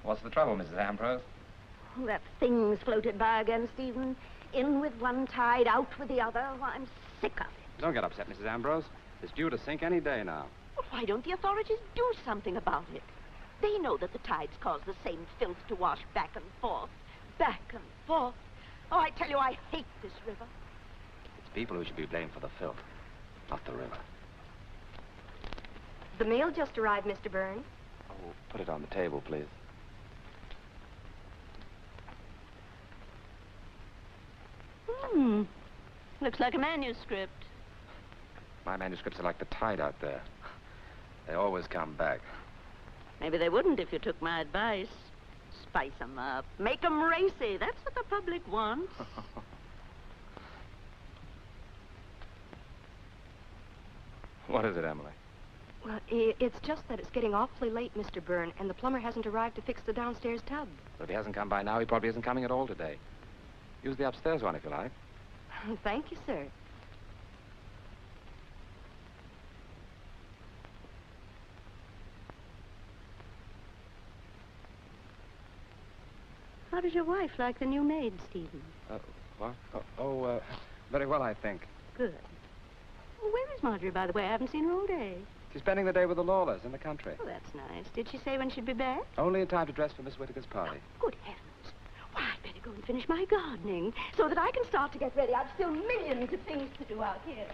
What's the trouble, Mrs. Ambrose? Oh, that thing's floated by again, Stephen. In with one tide, out with the other. Oh, I'm sick of it. Don't get upset, Mrs. Ambrose. It's due to sink any day now. Well, why don't the authorities do something about it? They know that the tides cause the same filth to wash back and forth. Back and forth. Oh, I tell you, I hate this river. It's people who should be blamed for the filth, not the river. The mail just arrived, Mr. Byrne. Oh, put it on the table, please. Looks like a manuscript. My manuscripts are like the tide out there. They always come back. Maybe they wouldn't if you took my advice. Spice 'em up. Make 'em racy. That's what the public wants. What is it, Emily? Well, it's just that it's getting awfully late, Mr. Byrne, and the plumber hasn't arrived to fix the downstairs tub. But if he hasn't come by now, he probably isn't coming at all today. Use the upstairs one if you like. Thank you, sir. How does your wife like the new maid, Stephen? What? Very well, I think. Good. Well, where is Marjorie, by the way? I haven't seen her all day. She's spending the day with the Lawlers in the country. Oh, that's nice. Did she say when she'd be back? Only in time to dress for Miss Whittaker's party. Good heavens. Why, I'd better go and finish my gardening so that I can start to get ready. I've still millions of things to do out here.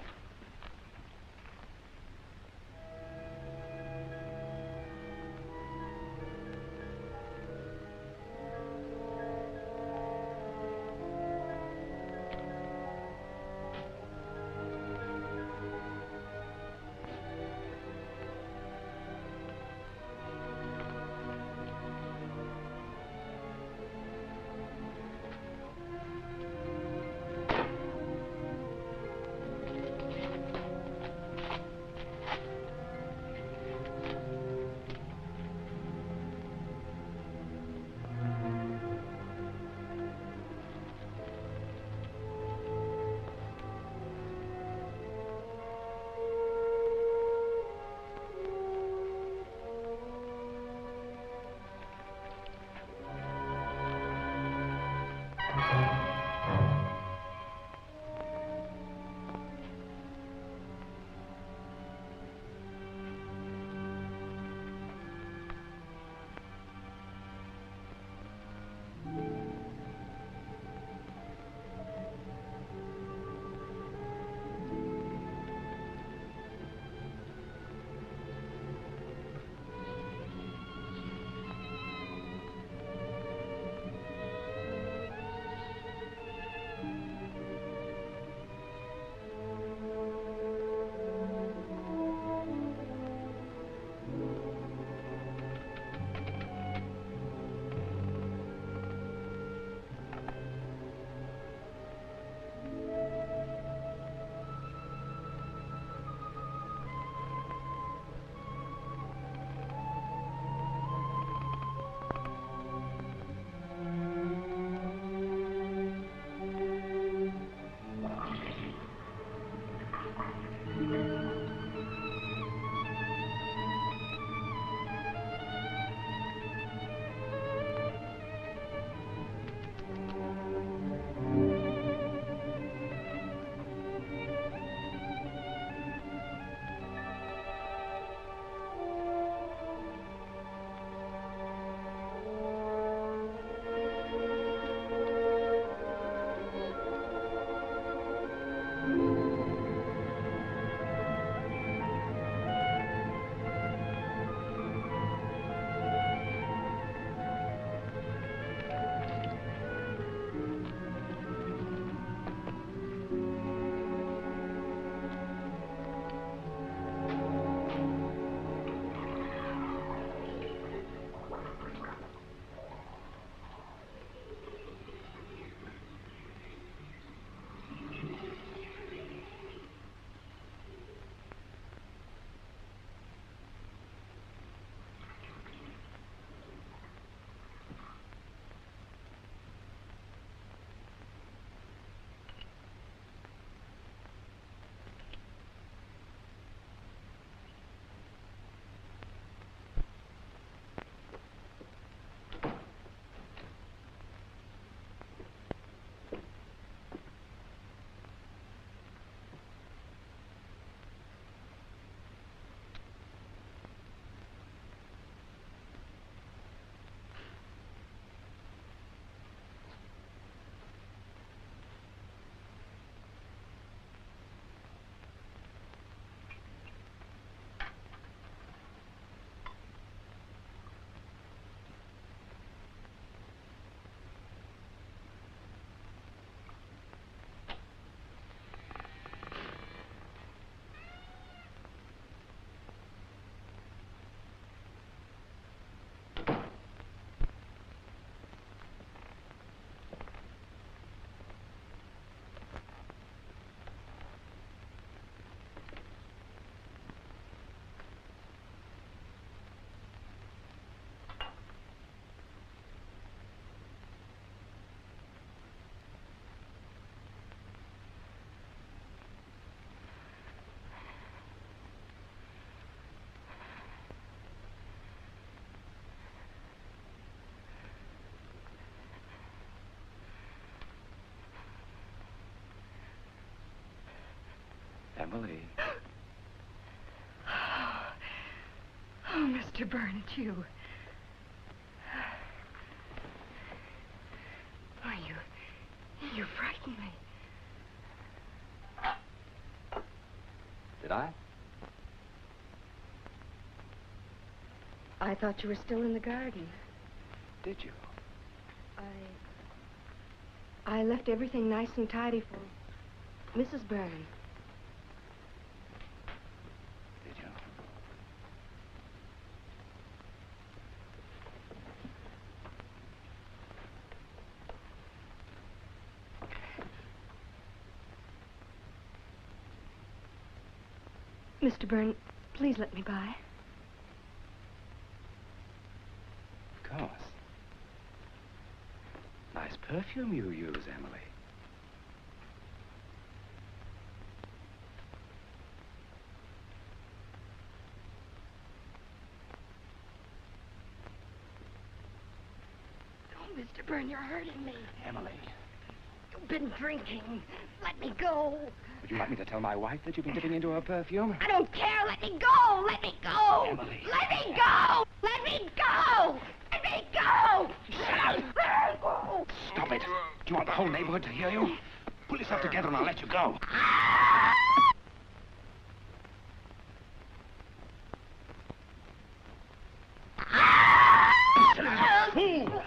Emily. Oh, Mr. Byrne, it's you. Oh, you frightened me. Did I? I thought you were still in the garden. Did you? I left everything nice and tidy for Mrs. Byrne. Did you? Mr. Byrne, please let me by. Of course. Nice perfume you use, Emily. Oh, Mr. Byrne, you're hurting me. Emily, You've been drinking. Let me go. would you like me to tell my wife that you've been dipping into her perfume? I don't care. Let me go. Let me go. Emily. Let me go. Let me go. Let me go. Shut up. Stop it. Do you want the whole neighborhood to hear you? Pull yourself together and I'll let you go. Fool!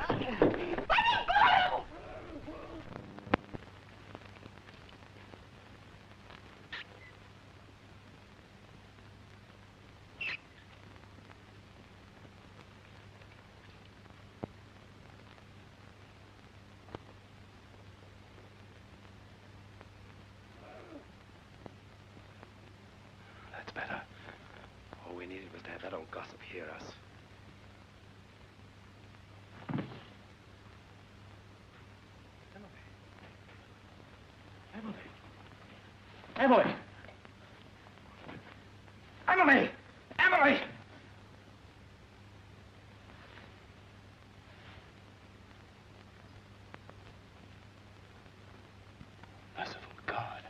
That's better. All we needed was to have that old gossip hear us. Emily! Emily! Emily! Merciful God.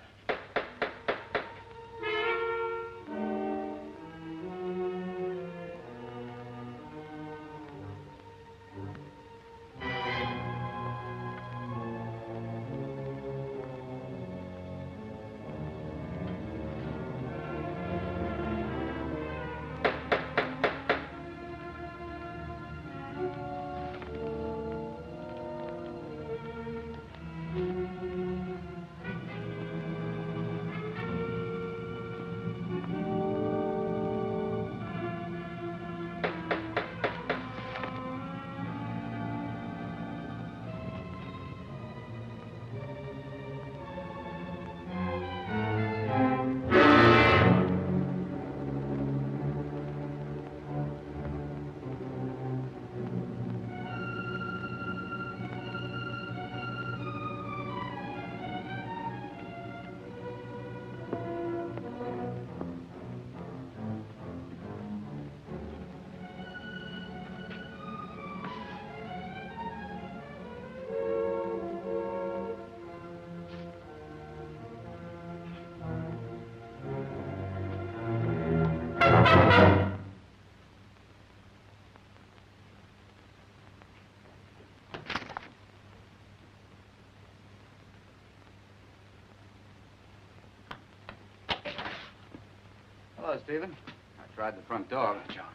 Hello, Stephen. I tried the front door. John.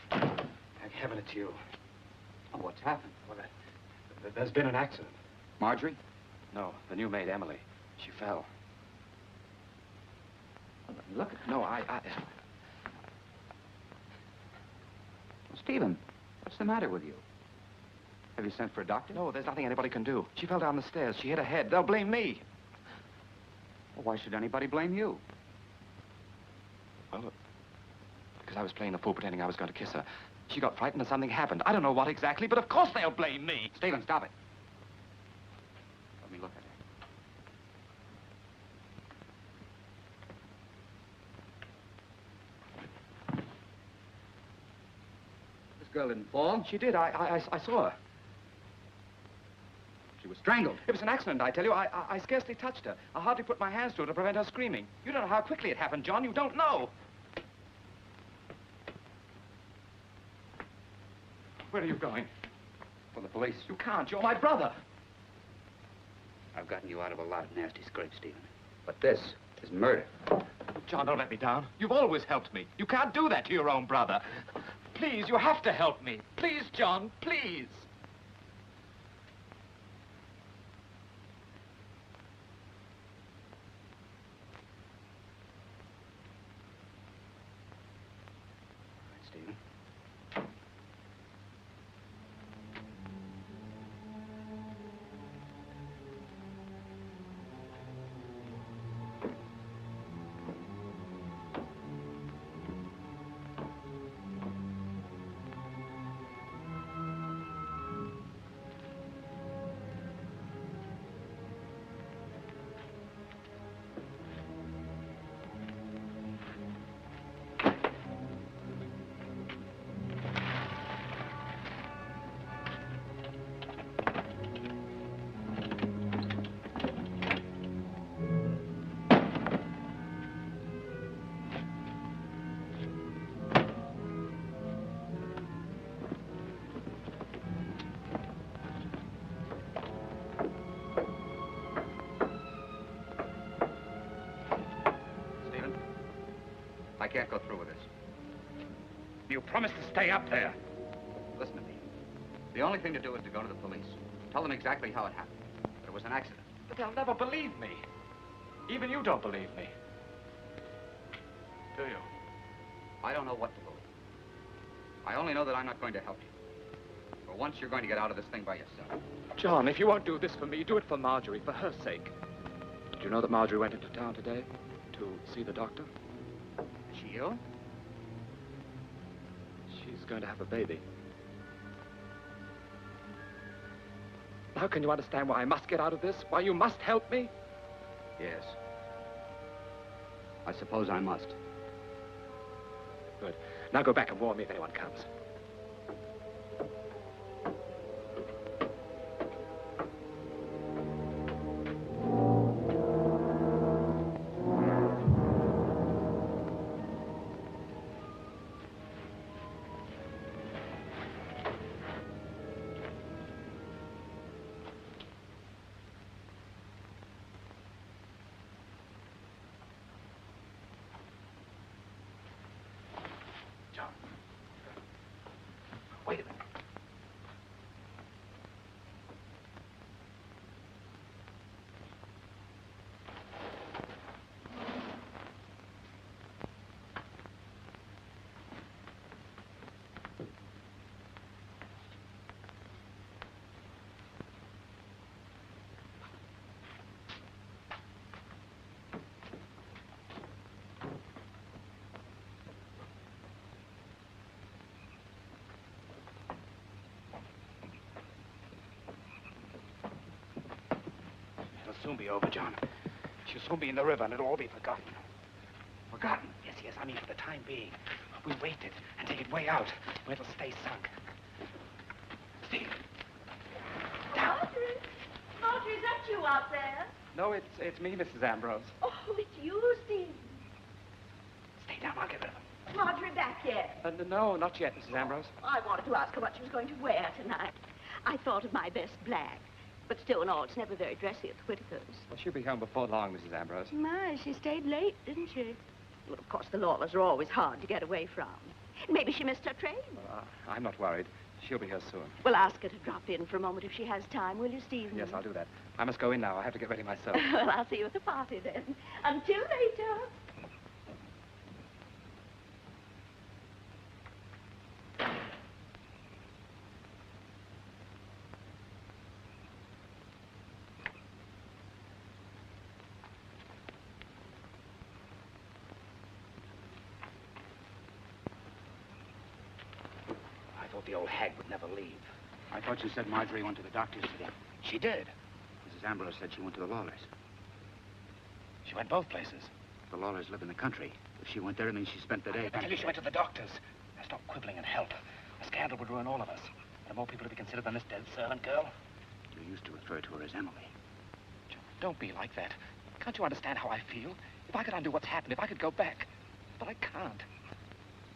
Thank heaven it's you. Oh, what's happened? Well, there's been an accident. Marjorie? No, the new maid, Emily. She fell. Look at No, Well, Stephen, what's the matter with you? Have you sent for a doctor? No, there's nothing anybody can do. She fell down the stairs. She hit her head. They'll blame me. Well, why should anybody blame you? Well, because I was playing the fool pretending I was going to kiss her. She got frightened and something happened. I don't know what exactly, but of course they'll blame me. Stephen, stop it. Let me look at her. This girl didn't fall. She did. I saw her. She was Strangled. It was an accident, I tell you. I scarcely touched her. I hardly put my hands to her to prevent her screaming. You don't know how quickly it happened, John. You don't know. Where are you going? For the police. You can't. You're my brother. I've gotten you out of a lot of nasty scrapes, Stephen. But this is murder. John, don't let me down. You've always helped me. You can't do that to your own brother. Please, you have to help me. Please, John, please. Stephen. I can't go through with this. You promised to stay up there. Listen to me. The only thing to do is to go to the police. Tell them exactly how it happened. That it was an accident. But they'll never believe me. Even you don't believe me. Do you? I don't know what to believe. I only know that I'm not going to help you. For once, you're going to get out of this thing by yourself. John, if you won't do this for me, do it for Marjorie, for her sake. Did you know that Marjorie went into town today to see the doctor? Is she ill? She's going to have a baby. Now can you understand why I must get out of this? Why you must help me? Yes. I suppose I must. Good. Now go back and warn me if anyone comes. Wait a minute. It'll soon be over, John. She'll soon be in the river, and it'll all be forgotten. Forgotten? Yes, yes, I mean for the time being. We wait it and take it way out, where it'll stay sunk. Steve. Down. Marjorie? Marjorie, is that you out there? No, it's me, Mrs. Ambrose. Oh, it's you, Steve. Stay down, I'll get rid of them. Marjorie back yet? No, not yet, Mrs. Ambrose. I wanted to ask her what she was going to wear tonight. I thought of my best black. But still and all, it's never very dressy at the Whitakers. Well, she'll be home before long, Mrs. Ambrose. My, she stayed late, didn't she? Well, of course, the Lawlers are always hard to get away from. Maybe she missed her train. I'm not worried. She'll be here soon. Well, ask her to drop in for a moment if she has time, will you, Stephen? Yes, I'll do that. I must go in now. I have to get ready myself. Well, I'll see you at the party then. Until later. The old hag would never leave. I thought you said Marjorie went to the doctor's today. She did. Mrs. Ambrose said she went to the Lawlers. She went both places. The Lawlers live in the country. If she went there, it means she spent the day. I tell you, she went to the doctor's. Now stop quibbling and help. A scandal would ruin all of us. There are more people to be considered than this dead servant girl. You used to refer to her as Emily. John, don't be like that. Can't you understand how I feel? If I could undo what's happened, if I could go back. But I can't.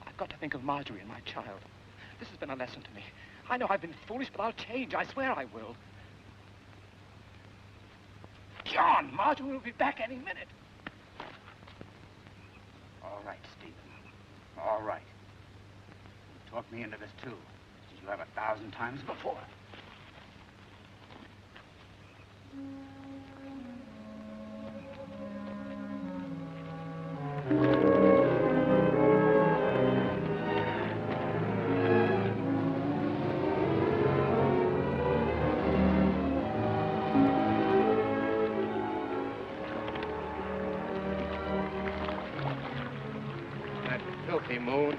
I've got to think of Marjorie and my child. This has been a lesson to me. I know I've been foolish, but I'll change. I swear I will. John, Marjorie will be back any minute. All right, Stephen. All right. You talked me into this, too, as you have 1,000 times before. Moon.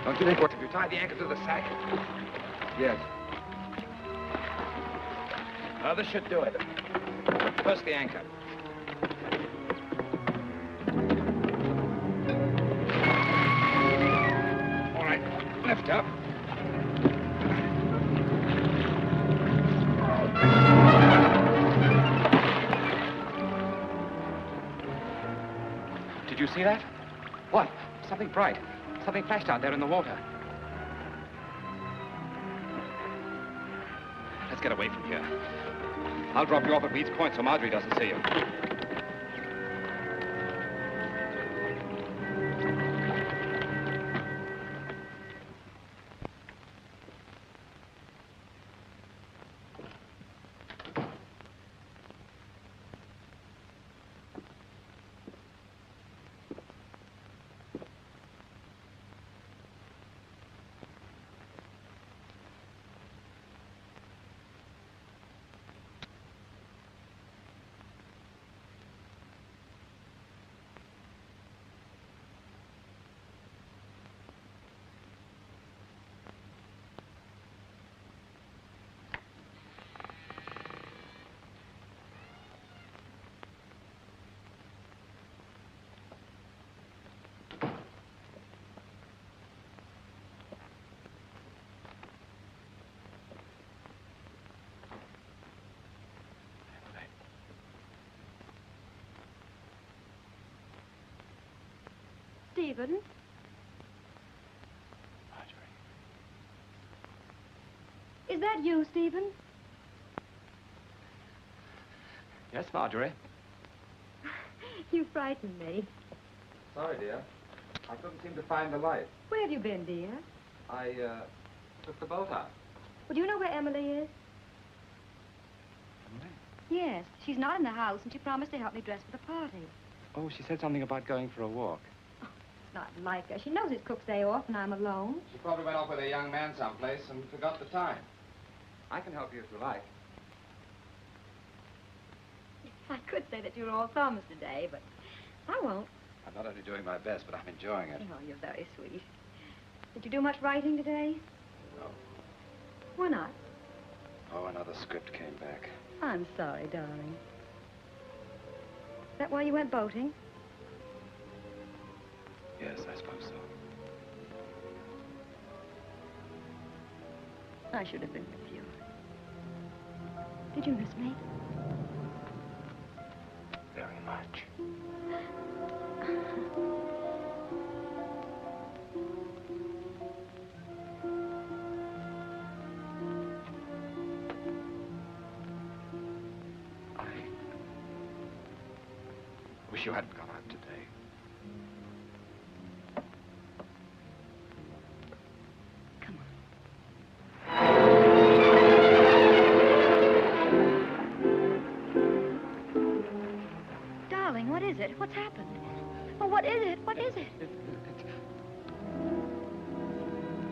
Don't you think what if you tie the anchor to the sack? Yes. This should do it. First the anchor. All right, lift up. Did you see that? What? Something bright. Something flashed out there in the water. Let's get away from here. I'll drop you off at Reed's Point so Marjorie doesn't see you. Stephen? Marjorie. Is that you, Stephen? Yes, Marjorie. You frightened me. Sorry, dear. I couldn't seem to find the light. Where have you been, dear? I, took the boat out. Well, do you know where Emily is? Emily? Yes. She's not in the house, and she promised to help me dress for the party. Oh, she said something about going for a walk. Not like her. She knows it's Cook's day off and I'm alone. She probably went off with a young man someplace and forgot the time. I can help you if you like. I could say that you're all thumbs today, but I won't. I'm not only doing my best, but I'm enjoying it. Oh, you're very sweet. Did you do much writing today? No. Why not? Oh, another script came back. I'm sorry, darling. Is that why you went boating? Yes, I suppose so. I should have been with you. Did you miss me? Very much. I wish you hadn't gone out today. What's happened? Oh, what is it? What is it?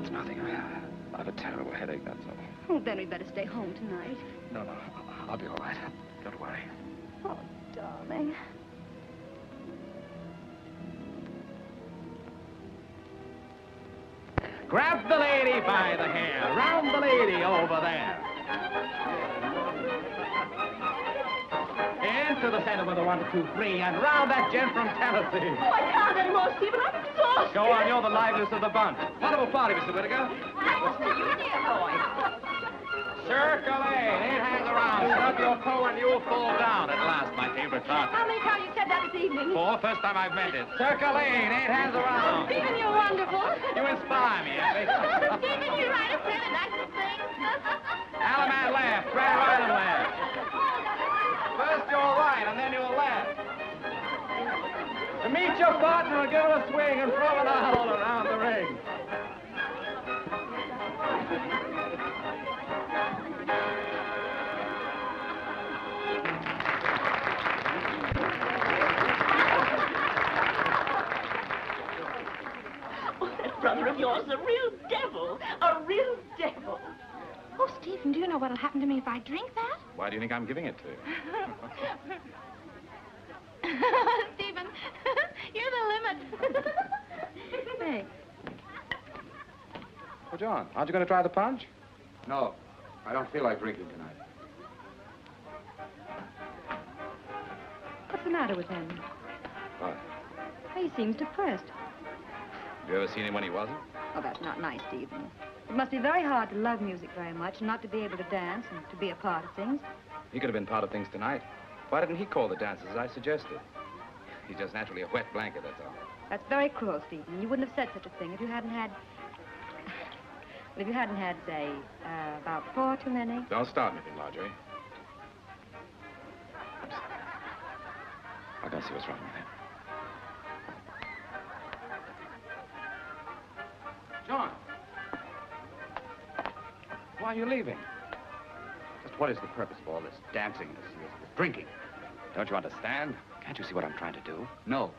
It's nothing. I have a terrible headache, that's all. Oh, then we'd better stay home tonight. No, I'll be all right. Don't worry. Oh, darling. Grab the lady by the hair. Round the lady over there. Into the center with a 1, 2, 3, and round that gent from Tennessee. Oh, I can't anymore, Stephen. I'm exhausted. Go on, you're the liveliest of the bunch. Wonderful party, Mr. Whittaker. Thanks to you, dear boy. Circulate, 8 hands around. Shut up your toe and you'll fall down. At last, my favorite part. How many times you said that this evening? 4, first time I've meant it. Circulate, 8 hands around. Stephen, you're wonderful. You inspire me, Effie. Stephen, you write a pen and I can sing. Alaman left, Grand Island left. First you'll right, and then you'll left. To meet your partner, give it a swing and throw it all around the ring. Brother of yours is a real devil. A real devil. Oh, Stephen, do you know what'll happen to me if I drink that? Why do you think I'm giving it to you? Stephen, you're the limit. Thanks. Well, John, aren't you going to try the punch? No, I don't feel like drinking tonight. What's the matter with him? What? He seems depressed. Have you ever seen him when he wasn't? Oh, that's not nice, Stephen. It must be very hard to love music very much and not to be able to dance and to be a part of things. He could have been part of things tonight. Why didn't he call the dances as I suggested? He's just naturally a wet blanket, that's all. That's very cruel, Stephen. You wouldn't have said such a thing if you hadn't had... Well, if you hadn't had, say, about 4 too many. Don't start anything, Marjorie. I'm sorry. I'll go see what's wrong with him. John! Why are you leaving? Just what is the purpose of all this dancing, this drinking? Don't you understand? Can't you see what I'm trying to do? No.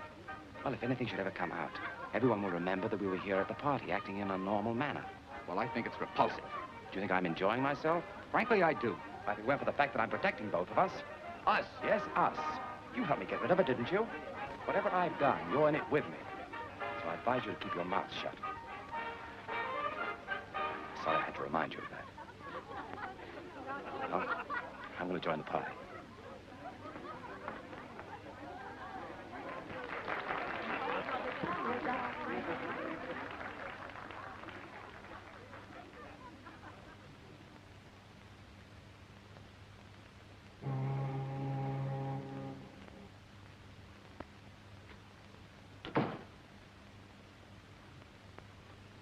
Well, if anything should ever come out, everyone will remember that we were here at the party, acting in a normal manner. Well, I think it's repulsive. Do you think I'm enjoying myself? Frankly, I do. If it weren't for the fact that I'm protecting both of us. Us? Yes, us. You helped me get rid of it, didn't you? Whatever I've done, you're in it with me. So I advise you to keep your mouth shut. Sorry I had to remind you of that. Well, I'm going to join the party.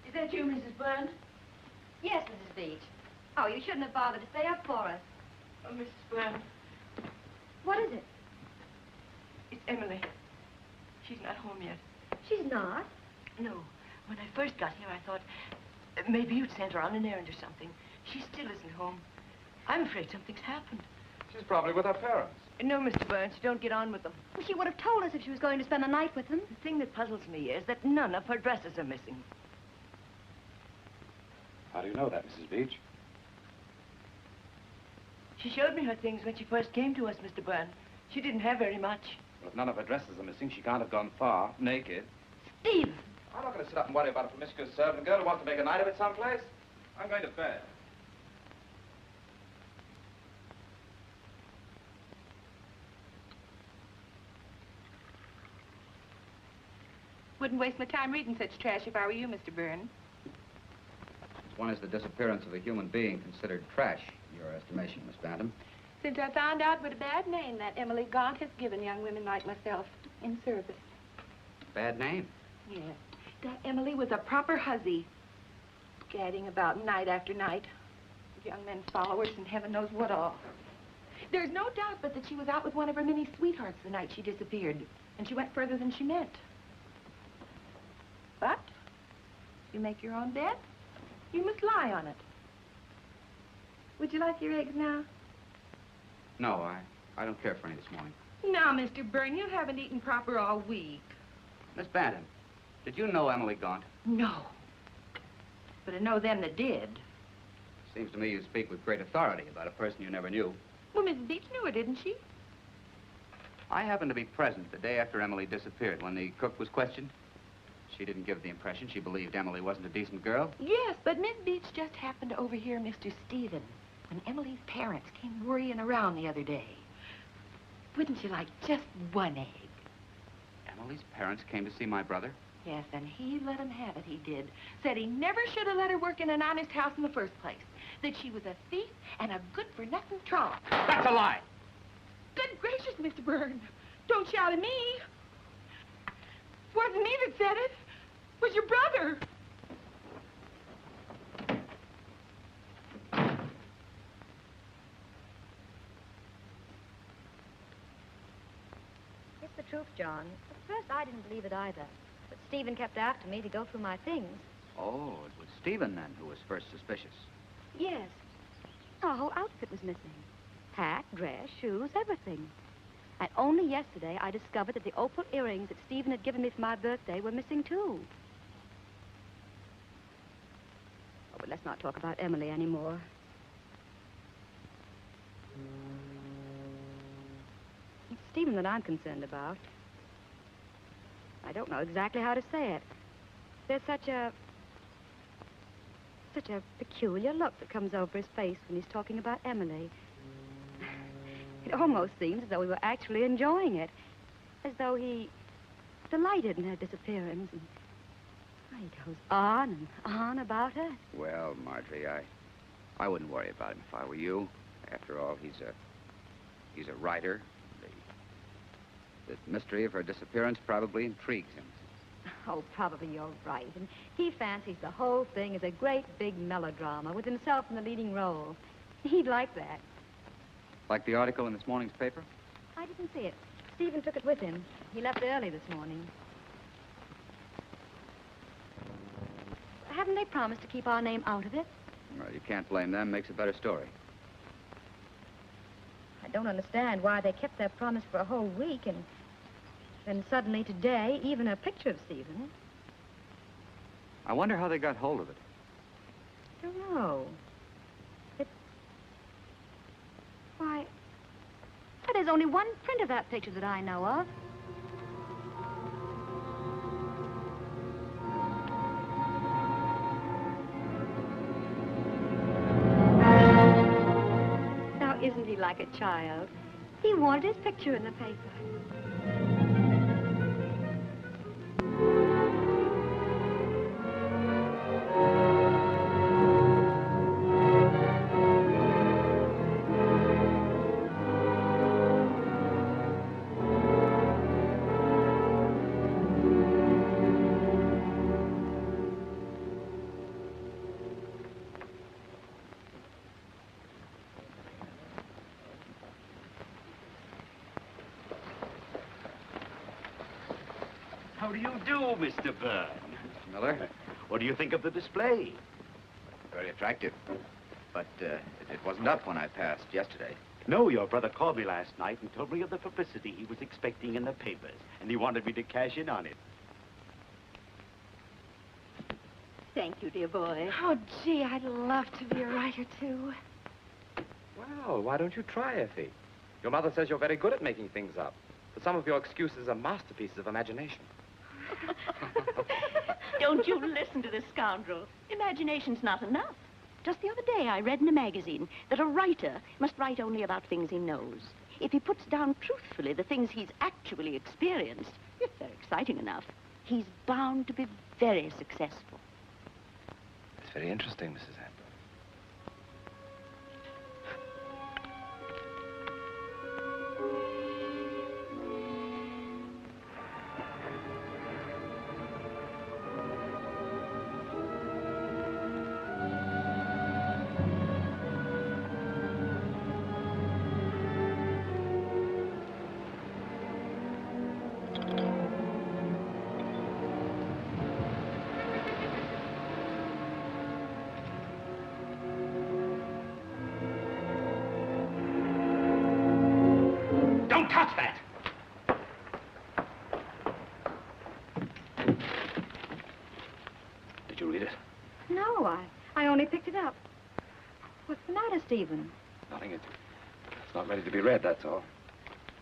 Is that you, Mrs. Byrne? Yes, Mrs. Beach. Oh, you shouldn't have bothered to stay up for us. Oh, Mrs. Byrne, What is it? it's Emily. She's not home yet. She's not. No. When I first got here, I thought maybe you'd sent her on an errand or something. She still isn't home. I'm afraid something's happened. She's probably with her parents. No, Mr. Burns, don't get on with them. Well, she would have told us if she was going to spend the night with them. The thing that puzzles me is that none of her dresses are missing. How do you know that, Mrs. Beach? She showed me her things when she first came to us, Mr. Byrne. She didn't have very much. Well, if none of her dresses are missing, she can't have gone far, naked. Steve! I'm not going to sit up and worry about a promiscuous servant girl who wants to make a night of it someplace. I'm going to bed. Wouldn't waste my time reading such trash if I were you, Mr. Byrne. When is the disappearance of a human being considered trash, in your estimation, Miss Bantam? Since I found out what a bad name that Emily Gaunt has given young women like myself in service. Bad name? Yes. That Emily was a proper hussy, gadding about night after night, with young men's followers and heaven knows what all. There's no doubt but that she was out with one of her many sweethearts the night she disappeared, and she went further than she meant. But you make your own bed, you must lie on it. Would you like your eggs now? No, I don't care for any this morning. Now, Mr. Byrne, you haven't eaten proper all week. Miss Bantam, did you know Emily Gaunt? No. But I know them that did. Seems to me you speak with great authority about a person you never knew. Well, Mrs. Beach knew her, didn't she? I happened to be present the day after Emily disappeared when the cook was questioned. She didn't give the impression she believed Emily wasn't a decent girl. Yes, but Miss Beach just happened to overhear Mr. Stephen when Emily's parents came worrying around the other day. Wouldn't you like just one egg? Emily's parents came to see my brother? Yes, and he let him have it, he did. Said he never should have let her work in an honest house in the first place. That she was a thief and a good-for-nothing troll. That's a lie. Good gracious, Mr. Byrne. Don't shout at me. Wasn't me that said it. It was your brother. It's the truth, John. At first, I didn't believe it either. But Stephen kept after me to go through my things. Oh, it was Stephen, then, who was first suspicious. Yes. Our whole outfit was missing. Hat, dress, shoes, everything. And only yesterday, I discovered that the opal earrings that Stephen had given me for my birthday were missing, too. Oh, but let's not talk about Emily anymore. It's Stephen that I'm concerned about. I don't know exactly how to say it. There's such a peculiar look that comes over his face when he's talking about Emily. It almost seems as though he were actually enjoying it. As though he delighted in her disappearance. And he goes on and on about her. Well, Marjorie, I wouldn't worry about him if I were you. After all, he's a writer. The mystery of her disappearance probably intrigues him. Oh, probably you're right. And he fancies the whole thing is a great big melodrama with himself in the leading role. He'd like that. Like the article in this morning's paper? I didn't see it. Stephen took it with him. He left early this morning. Haven't they promised to keep our name out of it? Well, you can't blame them. Makes a better story. I don't understand why they kept their promise for a whole week and then suddenly today, even a picture of Stephen. I wonder how they got hold of it. I don't know. Why, there's only one print of that picture that I know of. Now, isn't he like a child? He wanted his picture in the paper. How do you do, Mr. Byrne? Mr. Miller? What do you think of the display? Very attractive. But it wasn't up when I passed yesterday. No, your brother called me last night and told me of the publicity he was expecting in the papers, and he wanted me to cash in on it. Thank you, dear boy. Oh, gee, I'd love to be a writer, too. Well, why don't you try, Effie? Your mother says you're very good at making things up. But some of your excuses are masterpieces of imagination. Don't you listen to this scoundrel. Imagination's not enough. Just the other day, I read in a magazine that a writer must write only about things he knows. If he puts down truthfully the things he's actually experienced, if they're exciting enough, he's bound to be very successful. It's very interesting, Mrs. Hepburn. Touch that! Did you read it? No, I only picked it up. What's the matter, Stephen? Nothing. It's not ready to be read, that's all.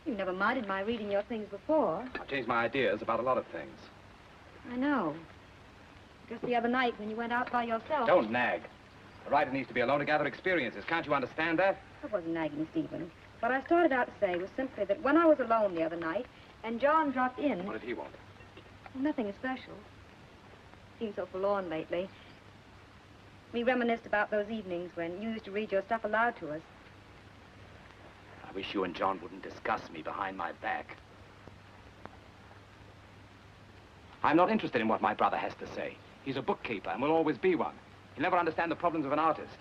You never minded my reading your things before. I've changed my ideas about a lot of things. I know. Just the other night when you went out by yourself. Don't nag. A writer needs to be alone to gather experiences. Can't you understand that? I wasn't nagging, Stephen. What I started out to say was simply that when I was alone the other night, and John dropped in... What did he want? Nothing especial. Seems so forlorn lately. We reminisced about those evenings when you used to read your stuff aloud to us. I wish you and John wouldn't discuss me behind my back. I'm not interested in what my brother has to say. He's a bookkeeper and will always be one. He'll never understand the problems of an artist.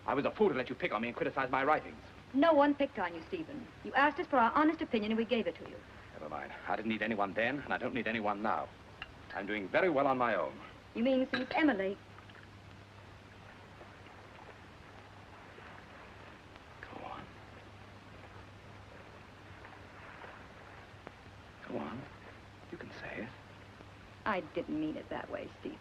I was a fool to let you pick on me and criticize my writings. No one picked on you, Stephen. You asked us for our honest opinion and we gave it to you. Never mind. I didn't need anyone then, and I don't need anyone now. I'm doing very well on my own. You mean since Emily? Go on. Go on. You can say it. I didn't mean it that way, Stephen.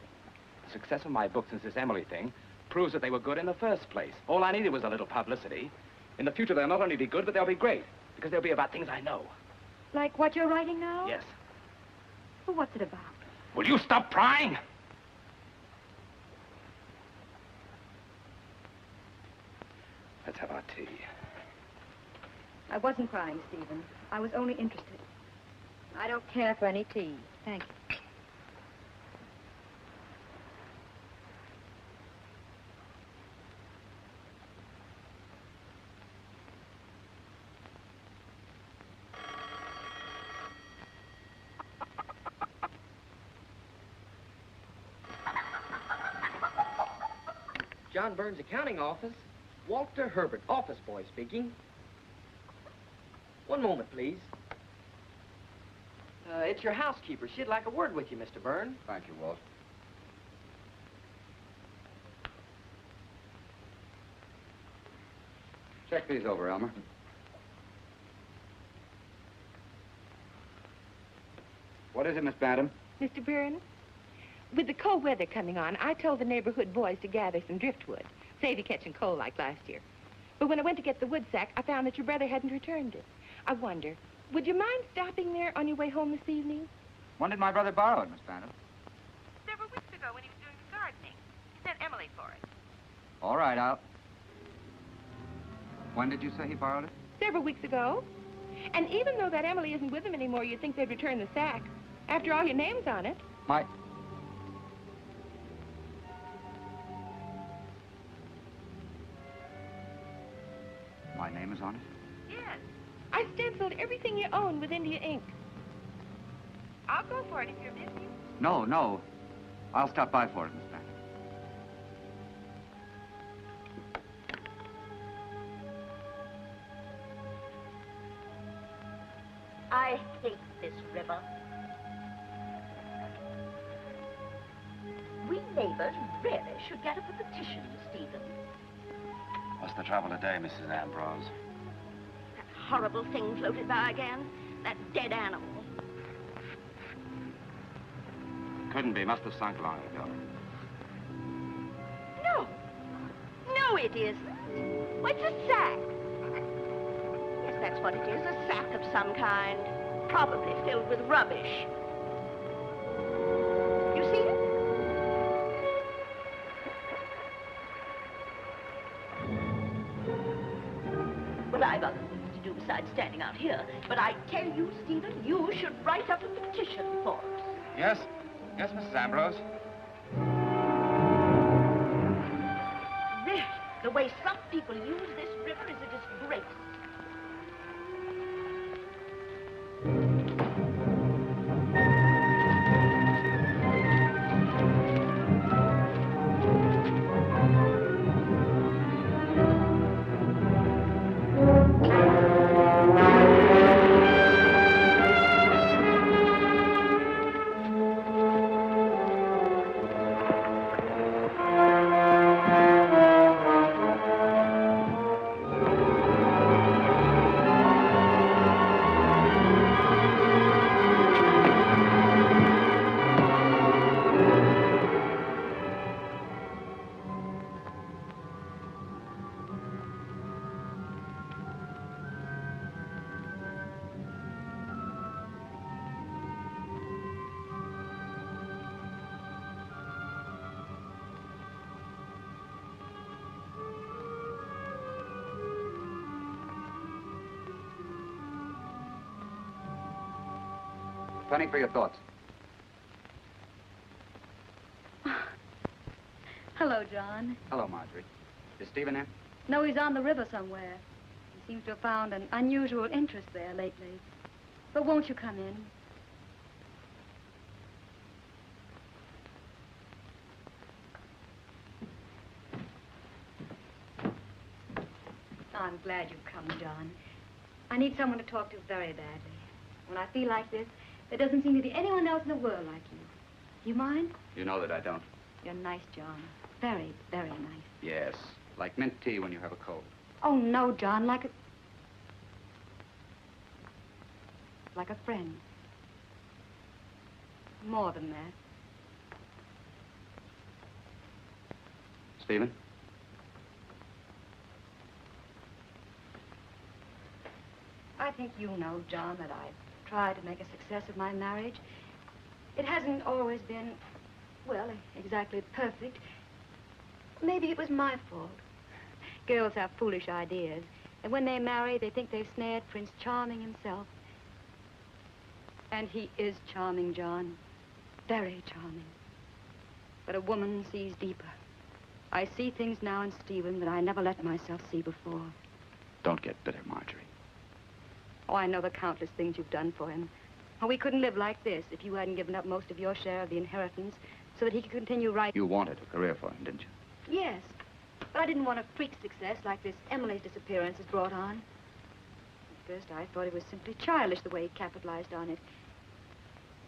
The success of my books since this Emily thing proves that they were good in the first place. All I needed was a little publicity. In the future, they'll not only be good, but they'll be great. Because they'll be about things I know. Like what you're writing now? Yes. Well, what's it about? Will you stop prying? Let's have our tea. I wasn't crying, Stephen. I was only interested. I don't care for any tea. Thank you. John Byrne's accounting office. Walter Herbert, office boy speaking. One moment, please. It's your housekeeper. She'd like a word with you, Mr. Byrne. Thank you, Walt. Check these over, Elmer. What is it, Miss Bantam? Mr. Byrne, with the cold weather coming on, I told the neighborhood boys to gather some driftwood, save you catching cold like last year. But when I went to get the wood sack, I found that your brother hadn't returned it. I wonder, would you mind stopping there on your way home this evening? When did my brother borrow it, Miss Bantam? Several weeks ago when he was doing the gardening. He sent Emily for it. All right, out. When did you say he borrowed it? Several weeks ago. And even though that Emily isn't with him anymore, you'd think they'd return the sack. After all, your name's on it. My name is on it? Yes. I stenciled everything you own with India ink. I'll go for it if you're busy. No, no. I'll stop by for it, Miss Bantam. I hate this river. We neighbors really should get up a petition, Stephen. What's the trouble today, Mrs. Ambrose? That horrible thing floated by again. That dead animal. Couldn't be. Must have sunk long ago. No. No, it isn't. Well, it's a sack. Yes, that's what it is. A sack of some kind. Probably filled with rubbish. You see it? Well, I've other things to do besides standing out here. But I tell you, Stephen, you should write up a petition for us. Yes? Yes, Mrs. Ambrose? Really, the way some people use this river is a disgrace. Penny for your thoughts. Hello, John. Hello, Marjorie. Is Stephen in? No, he's on the river somewhere. He seems to have found an unusual interest there lately. But won't you come in? I'm glad you've come, John. I need someone to talk to very badly. When I feel like this, there doesn't seem to be anyone else in the world like you. You mind? You know that I don't. You're nice, John. Very, very nice. Yes, like mint tea when you have a cold. Oh, no, John, like a friend. More than that. Stephen? I think you know, John, that I've tried to make a success of my marriage. It hasn't always been, well, exactly perfect. Maybe it was my fault. Girls have foolish ideas. And when they marry, they think they've snared Prince Charming himself. And he is charming, John. Very charming. But a woman sees deeper. I see things now in Stephen that I never let myself see before. Don't get bitter, Marjorie. Oh, I know the countless things you've done for him. Oh, we couldn't live like this if you hadn't given up most of your share of the inheritance so that he could continue writing. You wanted a career for him, didn't you? Yes, but I didn't want a freak success like this Emily's disappearance has brought on. At first, I thought it was simply childish the way he capitalized on it.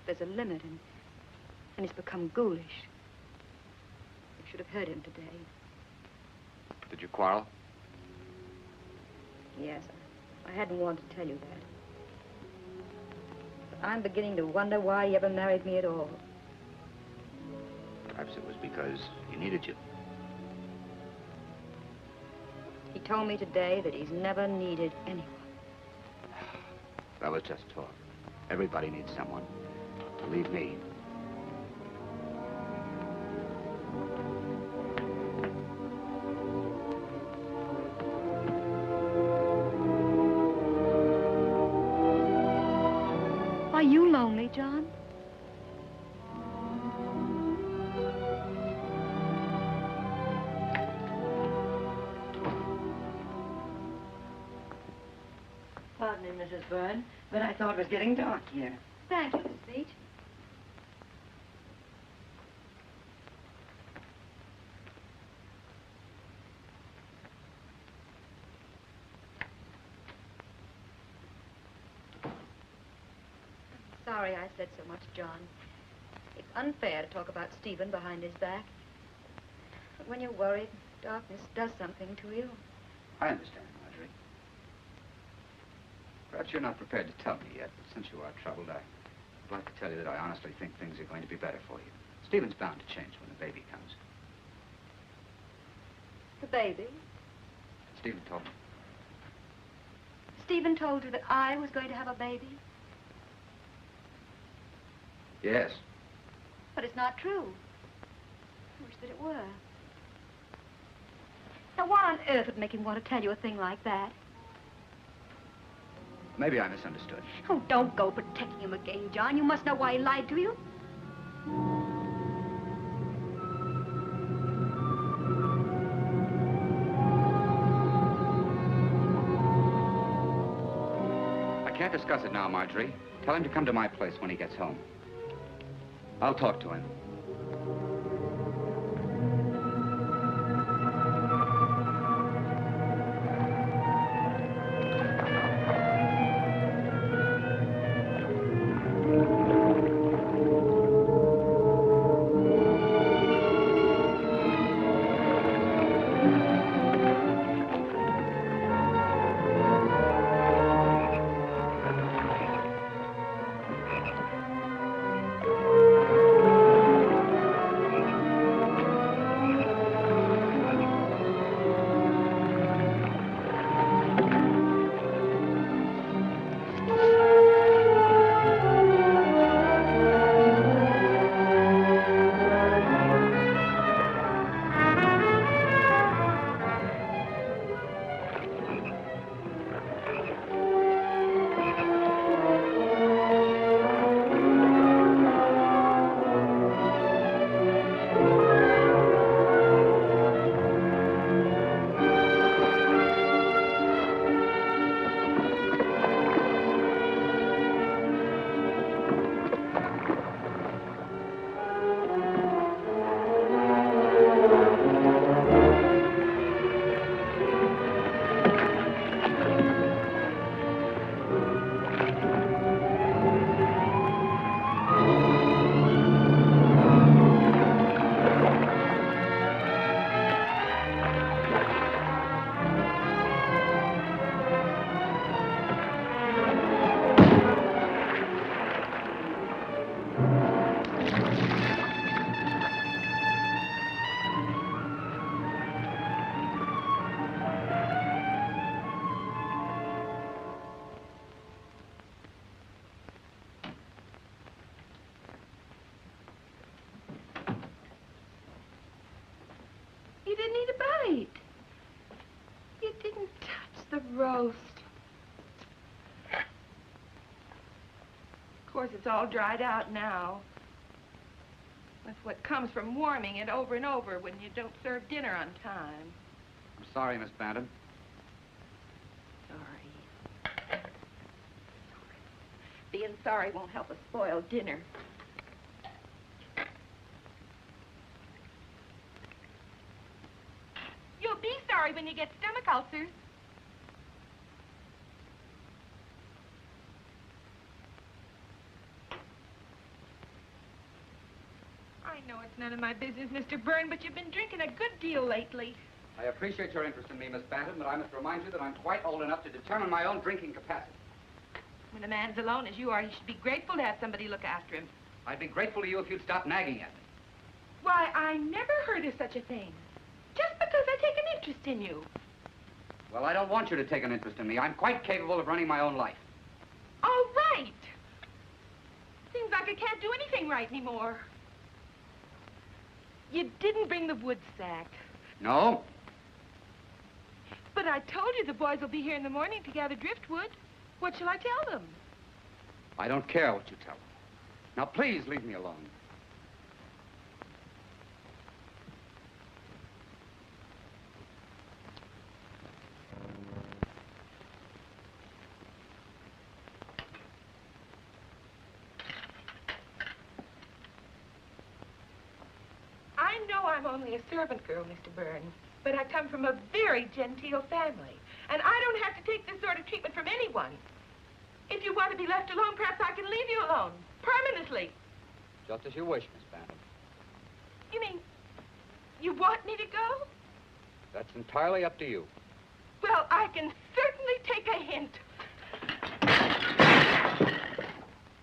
There's a limit, and it's become ghoulish. You should have heard him today. Did you quarrel? Yes, I hadn't wanted to tell you that. But I'm beginning to wonder why he ever married me at all. Perhaps it was because he needed you. He told me today that he's never needed anyone. That was just talk. Everybody needs someone. Believe me. Are you lonely, John? Pardon me, Mrs. Byrne, but I thought it was getting dark here. Thank you, Miss Beach. Sorry I said so much, John. It's unfair to talk about Stephen behind his back. But when you're worried, darkness does something to you. I understand, Marjorie. Perhaps you're not prepared to tell me yet, but since you are troubled, I'd like to tell you that I honestly think things are going to be better for you. Stephen's bound to change when the baby comes. The baby? Stephen told me. Stephen told you that I was going to have a baby? Yes. But it's not true. I wish that it were. Now, what on earth would make him want to tell you a thing like that? Maybe I misunderstood. Oh, don't go protecting him again, John. You must know why he lied to you. I can't discuss it now, Marjorie. Tell him to come to my place when he gets home. I'll talk to him. toast. Of course, it's all dried out now. That's what comes from warming it over and over when you don't serve dinner on time. I'm sorry, Miss Bantam. Sorry. Being sorry won't help us spoil dinner. You'll be sorry when you get stomach ulcers. I know it's none of my business, Mr. Byrne, but you've been drinking a good deal lately. I appreciate your interest in me, Miss Bantam, but I must remind you that I'm quite old enough to determine my own drinking capacity. When a man's alone as you are, he should be grateful to have somebody look after him. I'd be grateful to you if you'd stop nagging at me. Why, I never heard of such a thing. Just because I take an interest in you. Well, I don't want you to take an interest in me. I'm quite capable of running my own life. All right. Seems like I can't do anything right anymore. You didn't bring the wood sack. No? But I told you the boys will be here in the morning to gather driftwood. What shall I tell them? I don't care what you tell them. Now, please leave me alone. I know I'm only a servant girl, Mr. Byrne, but I come from a very genteel family, and I don't have to take this sort of treatment from anyone. If you want to be left alone, perhaps I can leave you alone, permanently. Just as you wish, Miss Bantam. You mean, you want me to go? That's entirely up to you. Well, I can certainly take a hint.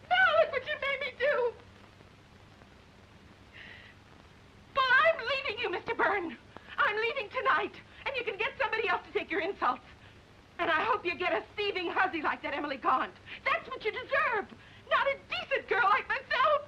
Now look what you made me do. Well, I'm leaving you, Mr. Byrne. I'm leaving tonight, and you can get somebody else to take your insults. And I hope you get a thieving hussy like that Emily Gaunt. That's what you deserve. Not a decent girl like myself.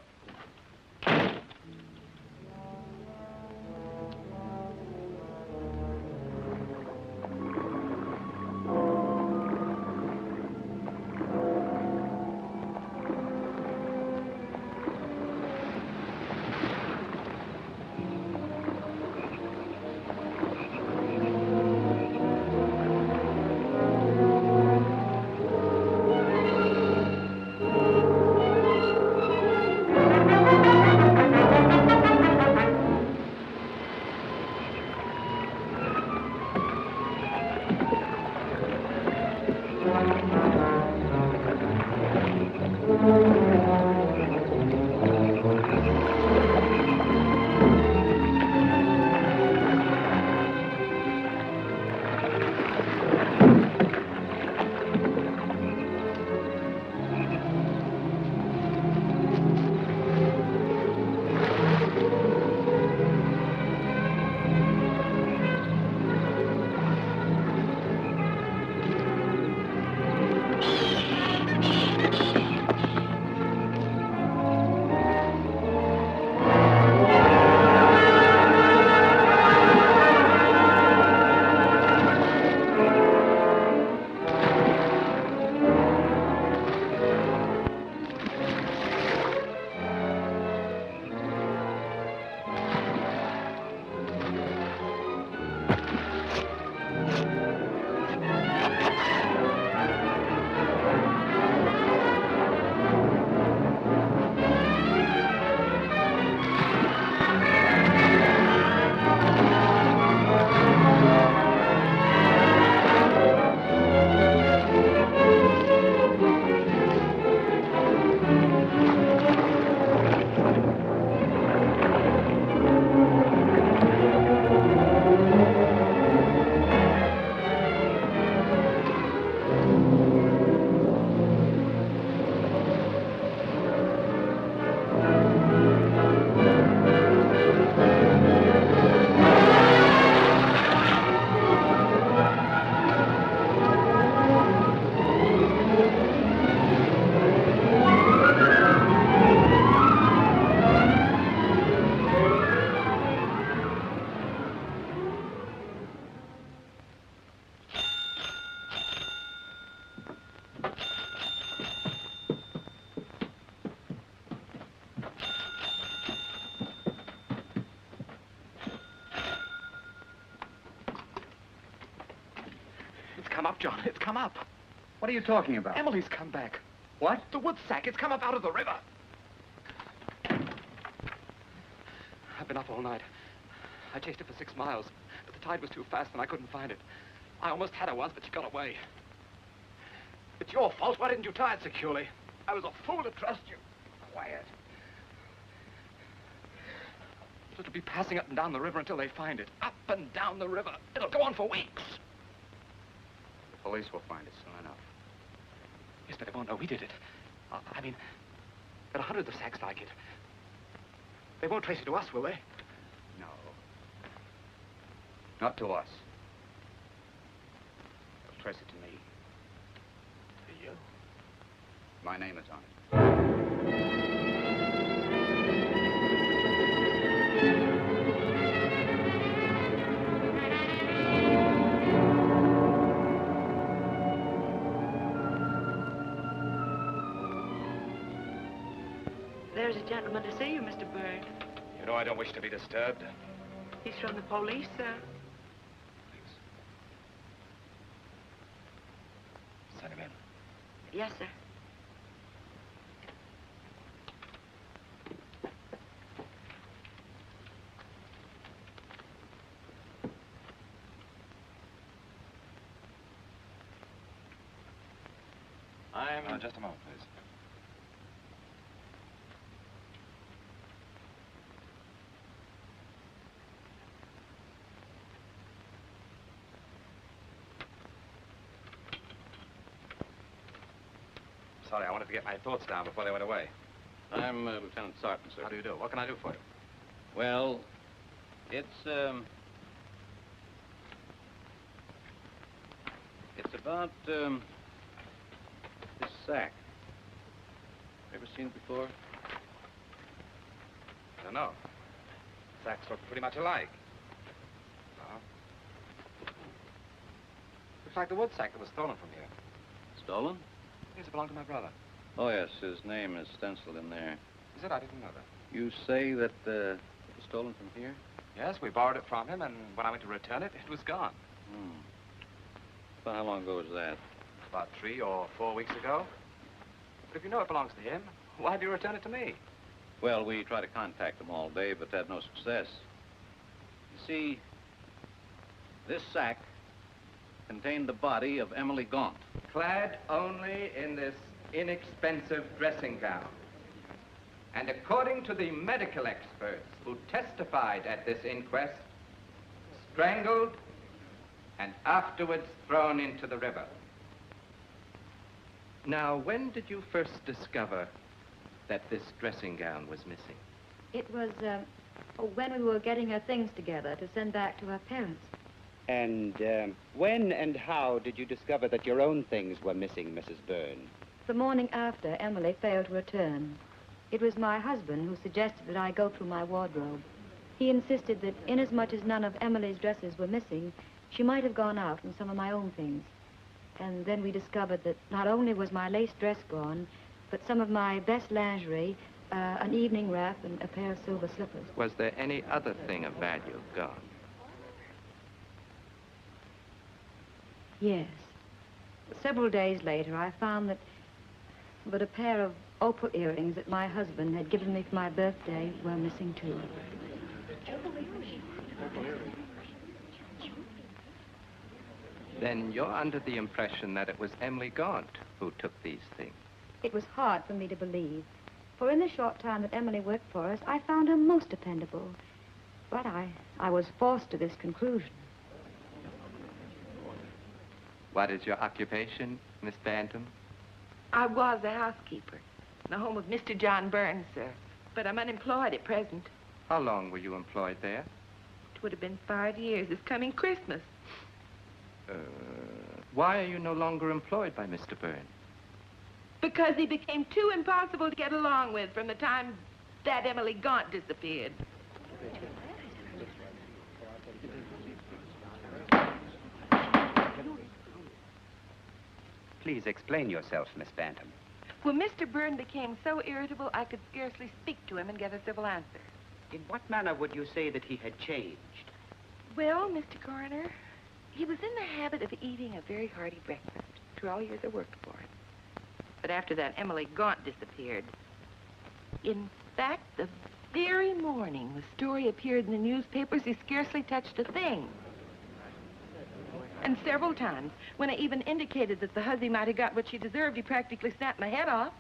Look, John, it's come up. What are you talking about? Emily's come back. What? The wood sack, it's come up out of the river. I've been up all night. I chased it for 6 miles, but the tide was too fast and I couldn't find it. I almost had her once, but she got away. It's your fault. Why didn't you tie it securely? I was a fool to trust you. Quiet. It'll be passing up and down the river until they find it. Up and down the river. It'll go on for weeks. The police will find it soon enough. Yes, but they won't know we did it. I mean, there are hundreds of sacks like it. They won't trace it to us, will they? No. Not to us. They'll trace it to me. To you? My name is on it. There's a gentleman to see you, Mr. Byrne. You know I don't wish to be disturbed. He's from the police, sir. Please. Send him in. Yes, sir. Just a moment, please. Sorry, I wanted to get my thoughts down before they went away. I'm Lieutenant Sarton, sir. How do you do? What can I do for you? Well, it's about, this sack. Ever seen it before? I don't know. Sacks look pretty much alike. No. Looks like the wood sack that was stolen from here. Stolen? Yes, it belonged to my brother. Oh, yes, his name is stenciled in there. Is it? I didn't know that. You say that, it was stolen from here? Yes, we borrowed it from him, and when I went to return it, it was gone. About how long ago was that? About 3 or 4 weeks ago. But if you know it belongs to him, why do you return it to me? Well, we tried to contact him all day, but had no success. You see, this sack contained the body of Emily Gaunt. Clad only in this inexpensive dressing gown. And according to the medical experts who testified at this inquest, strangled and afterwards thrown into the river. Now, when did you first discover that this dressing gown was missing? It was, when we were getting her things together to send back to her parents. And when and how did you discover that your own things were missing, Mrs. Byrne? The morning after Emily failed to return. It was my husband who suggested that I go through my wardrobe. He insisted that inasmuch as none of Emily's dresses were missing, she might have gone out in some of my own things. And then we discovered that not only was my lace dress gone, but some of my best lingerie, an evening wrap, and a pair of silver slippers. Was there any other thing of value gone? Yes. Several days later, I found that a pair of opal earrings that my husband had given me for my birthday were missing, too. Then you're under the impression that it was Emily Gaunt who took these things. It was hard for me to believe, for in the short time that Emily worked for us, I found her most dependable. But I was forced to this conclusion. What is your occupation, Miss Bantam? I was a housekeeper in the home of Mr. John Byrne, sir. But I'm unemployed at present. How long were you employed there? It would have been 5 years this coming Christmas. Why are you no longer employed by Mr. Byrne? Because he became too impossible to get along with from the time that Emily Gaunt disappeared. Please explain yourself, Miss Bantam. Well, Mr. Byrne became so irritable I could scarcely speak to him and get a civil answer. In what manner would you say that he had changed? Well, Mr. Coroner, He was in the habit of eating a very hearty breakfast through all years I worked for him. But after that, Emily Gaunt disappeared. In fact, the very morning the story appeared in the newspapers, he scarcely touched a thing. And several times, when I even indicated that the hussy might have got what she deserved, he practically snapped my head off.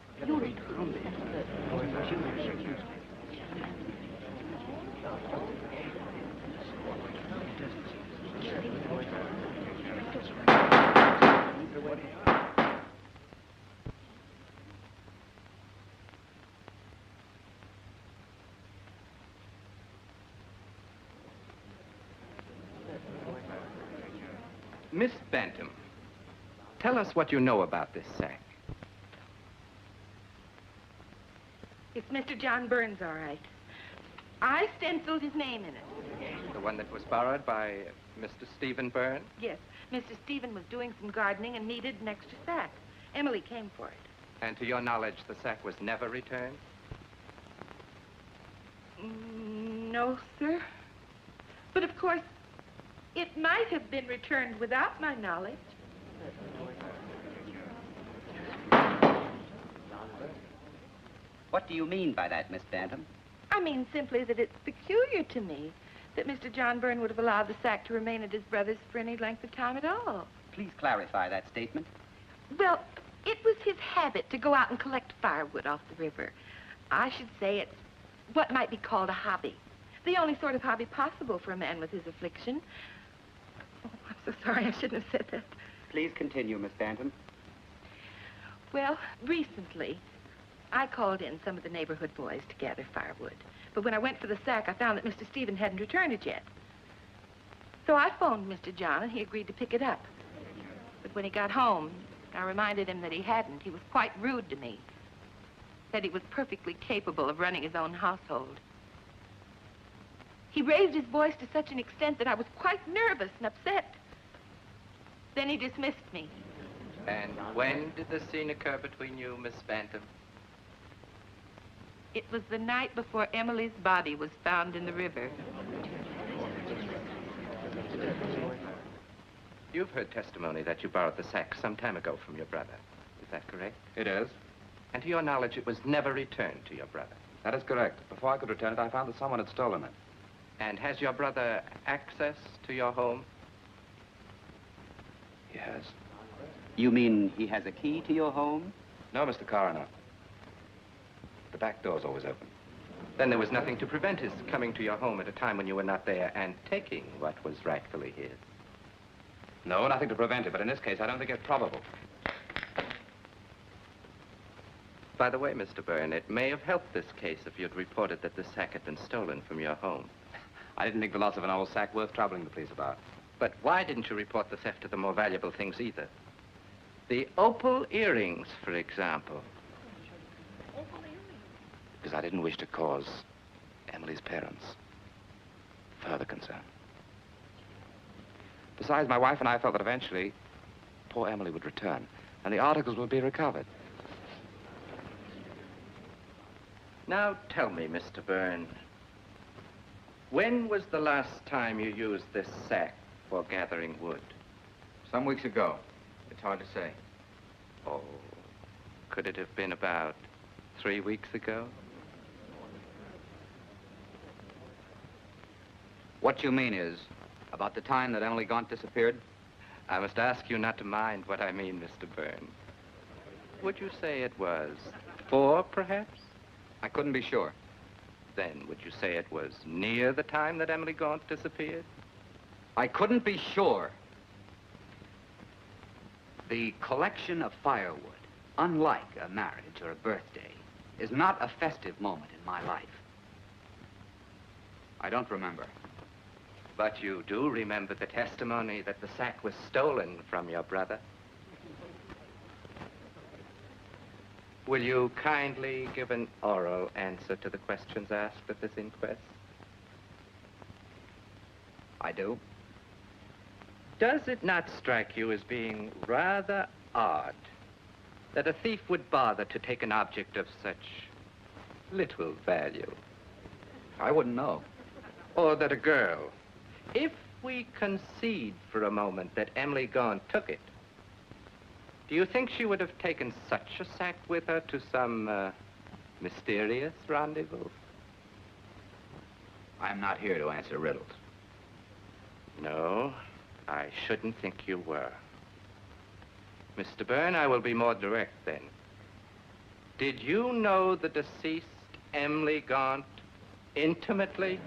Miss Bantam, tell us what you know about this sack. It's Mr. John Burns, all right. I stenciled his name in it. The one that was borrowed by Mr. Stephen Byrne? Yes. Mr. Stephen was doing some gardening and needed an extra sack. Emily came for it. And to your knowledge, the sack was never returned? No, sir. But of course, it might have been returned without my knowledge. What do you mean by that, Miss Bantam? I mean simply that it's peculiar to me that Mr. John Byrne would have allowed the sack to remain at his brother's for any length of time at all. Please clarify that statement. Well, it was his habit to go out and collect firewood off the river. I should say it's what might be called a hobby. The only sort of hobby possible for a man with his affliction. Oh, I'm so sorry, I shouldn't have said that. Please continue, Miss Bantam. Well, recently, I called in some of the neighborhood boys to gather firewood. But when I went for the sack, I found that Mr. Stephen hadn't returned it yet. So I phoned Mr. John, and he agreed to pick it up. But when he got home, I reminded him that he hadn't. He was quite rude to me. Said he was perfectly capable of running his own household. He raised his voice to such an extent that I was quite nervous and upset. Then he dismissed me. And when did the scene occur between you, Miss Bantam? It was the night before Emily's body was found in the river. You've heard testimony that you borrowed the sack some time ago from your brother. Is that correct? It is. And to your knowledge, it was never returned to your brother. That is correct. Before I could return it, I found that someone had stolen it. And has your brother access to your home? He has. You mean he has a key to your home? No, Mr. Coroner. The back door's always open. Then there was nothing to prevent his coming to your home at a time when you were not there and taking what was rightfully his. No, nothing to prevent it, but in this case, I don't think it's probable. By the way, Mr. Byrne, it may have helped this case if you'd reported that the sack had been stolen from your home. I didn't think the loss of an old sack worth troubling the police about. But why didn't you report the theft of the more valuable things either? The opal earrings, for example. Because I didn't wish to cause Emily's parents further concern. Besides, my wife and I felt that eventually poor Emily would return and the articles would be recovered. Now tell me, Mr. Byrne, when was the last time you used this sack for gathering wood? Some weeks ago. It's hard to say. Oh, could it have been about 3 weeks ago? What you mean is, about the time that Emily Gaunt disappeared? I must ask you not to mind what I mean, Mr. Byrne. Would you say it was 4, perhaps? I couldn't be sure. Then would you say it was near the time that Emily Gaunt disappeared? I couldn't be sure. The collection of firewood, unlike a marriage or a birthday, is not a festive moment in my life. I don't remember. But you do remember the testimony that the sack was stolen from your brother? Will you kindly give an oral answer to the questions asked at this inquest? I do. Does it not strike you as being rather odd that a thief would bother to take an object of such little value? I wouldn't know. Or that a girl, if we concede for a moment that Emily Gaunt took it, do you think she would have taken such a sack with her to some mysterious rendezvous? I'm not here to answer riddles. No, I shouldn't think you were. Mr. Byrne, I will be more direct then. Did you know the deceased Emily Gaunt intimately?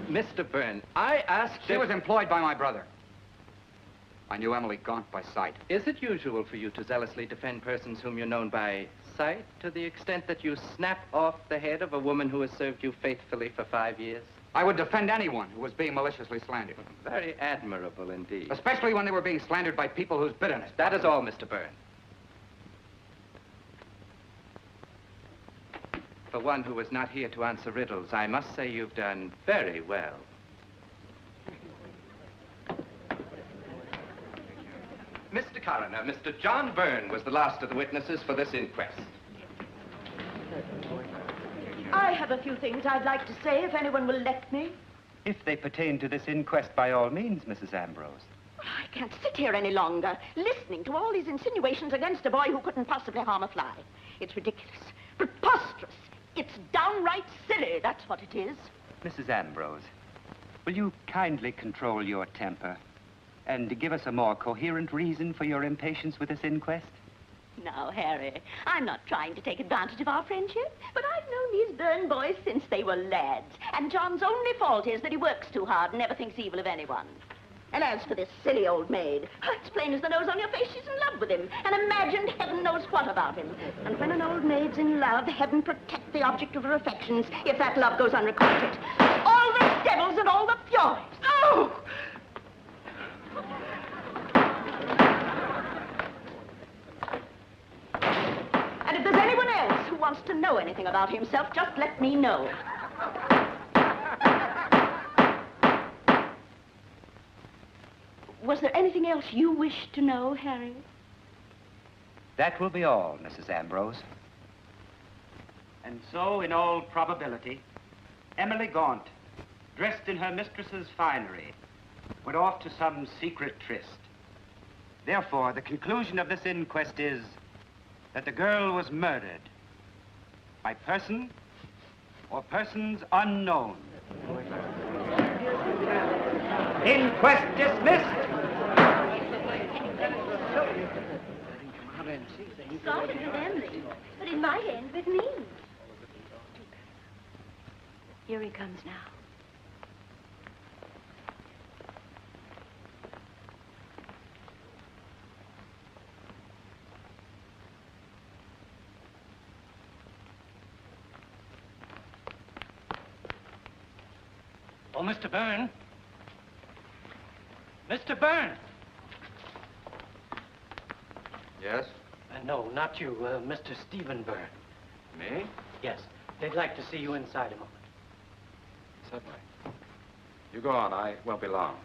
Mr. Byrne, I asked She was employed by my brother. I knew Emily Gaunt by sight. Is it usual for you to zealously defend persons whom you're known by sight to the extent that you snap off the head of a woman who has served you faithfully for 5 years? I would defend anyone who was being maliciously slandered. Very admirable indeed. Especially when they were being slandered by people whose bitterness... That is all, Mr. Byrne. For one who was not here to answer riddles, I must say you've done very well. Mr. Coroner, Mr. John Byrne was the last of the witnesses for this inquest. I have a few things I'd like to say, if anyone will let me. If they pertain to this inquest, by all means, Mrs. Ambrose. I can't sit here any longer, listening to all these insinuations against a boy who couldn't possibly harm a fly. It's ridiculous, preposterous. It's downright silly, that's what it is. Mrs. Ambrose, will you kindly control your temper and give us a more coherent reason for your impatience with this inquest? Now, Harry, I'm not trying to take advantage of our friendship, but I've known these Byrne boys since they were lads, and John's only fault is that he works too hard and never thinks evil of anyone. And as for this silly old maid, it's plain as the nose on your face she's in love with him, and imagined heaven knows what about him. And when an old maid's in love, heaven protect the object of her affections if that love goes unrequited. All the devils and all the furies. Oh! And if there's anyone else who wants to know anything about himself, just let me know. Was there anything else you wished to know, Harry? That will be all, Mrs. Ambrose. And so, in all probability, Emily Gaunt, dressed in her mistress's finery, went off to some secret tryst. Therefore, the conclusion of this inquest is that the girl was murdered by person or persons unknown. Inquest dismissed. Started with Emily, but it might end with me. Here he comes now. Oh, Mr. Byrne. Mr. Byrne. Yes? No, not you, Mr. Stephen Byrne. Me? Yes, they'd like to see you inside a moment. Certainly. You go on. I won't be long.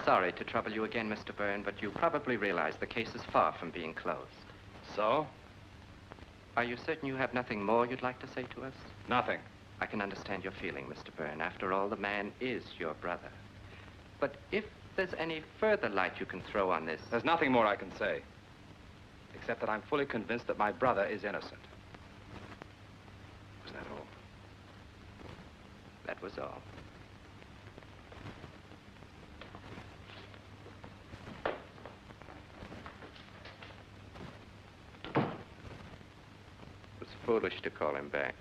Sorry to trouble you again, Mr. Byrne, but you probably realize the case is far from being closed. So? Are you certain you have nothing more you'd like to say to us? Nothing. I can understand your feeling, Mr. Byrne. After all, the man is your brother. But if there's any further light you can throw on this... There's nothing more I can say, except that I'm fully convinced that my brother is innocent. Was that all? That was all. It was foolish to call him back.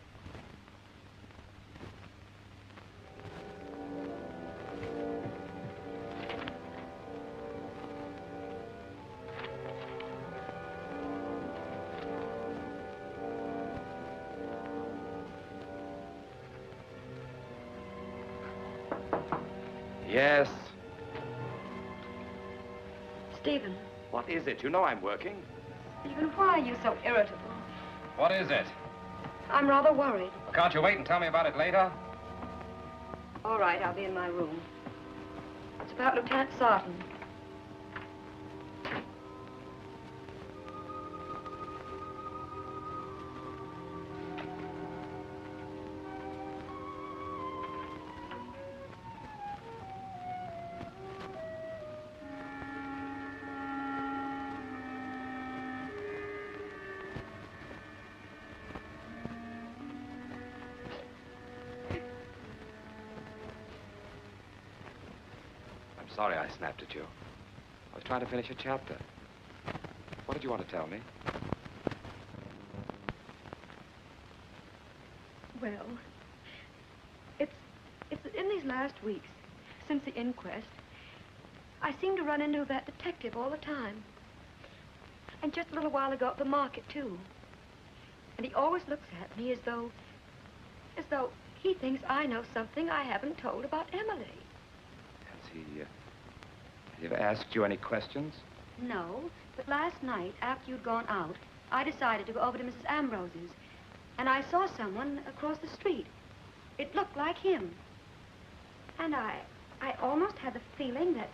Yes. Stephen, What is it? You know I'm working. Stephen, why are you so irritable? What is it? I'm rather worried. Well, can't you wait and tell me about it later? All right, I'll be in my room. It's about Lieutenant Sarton. Sorry I snapped at you. I was trying to finish a chapter. What did you want to tell me? Well, it's in these last weeks, since the inquest, I seem to run into that detective all the time. And just a little while ago at the market, too. And he always looks at me as though he thinks I know something I haven't told about Emily. Has he ever asked you any questions? No, but last night, after you'd gone out, I decided to go over to Mrs. Ambrose's. And I saw someone across the street. It looked like him. And I almost had the feeling that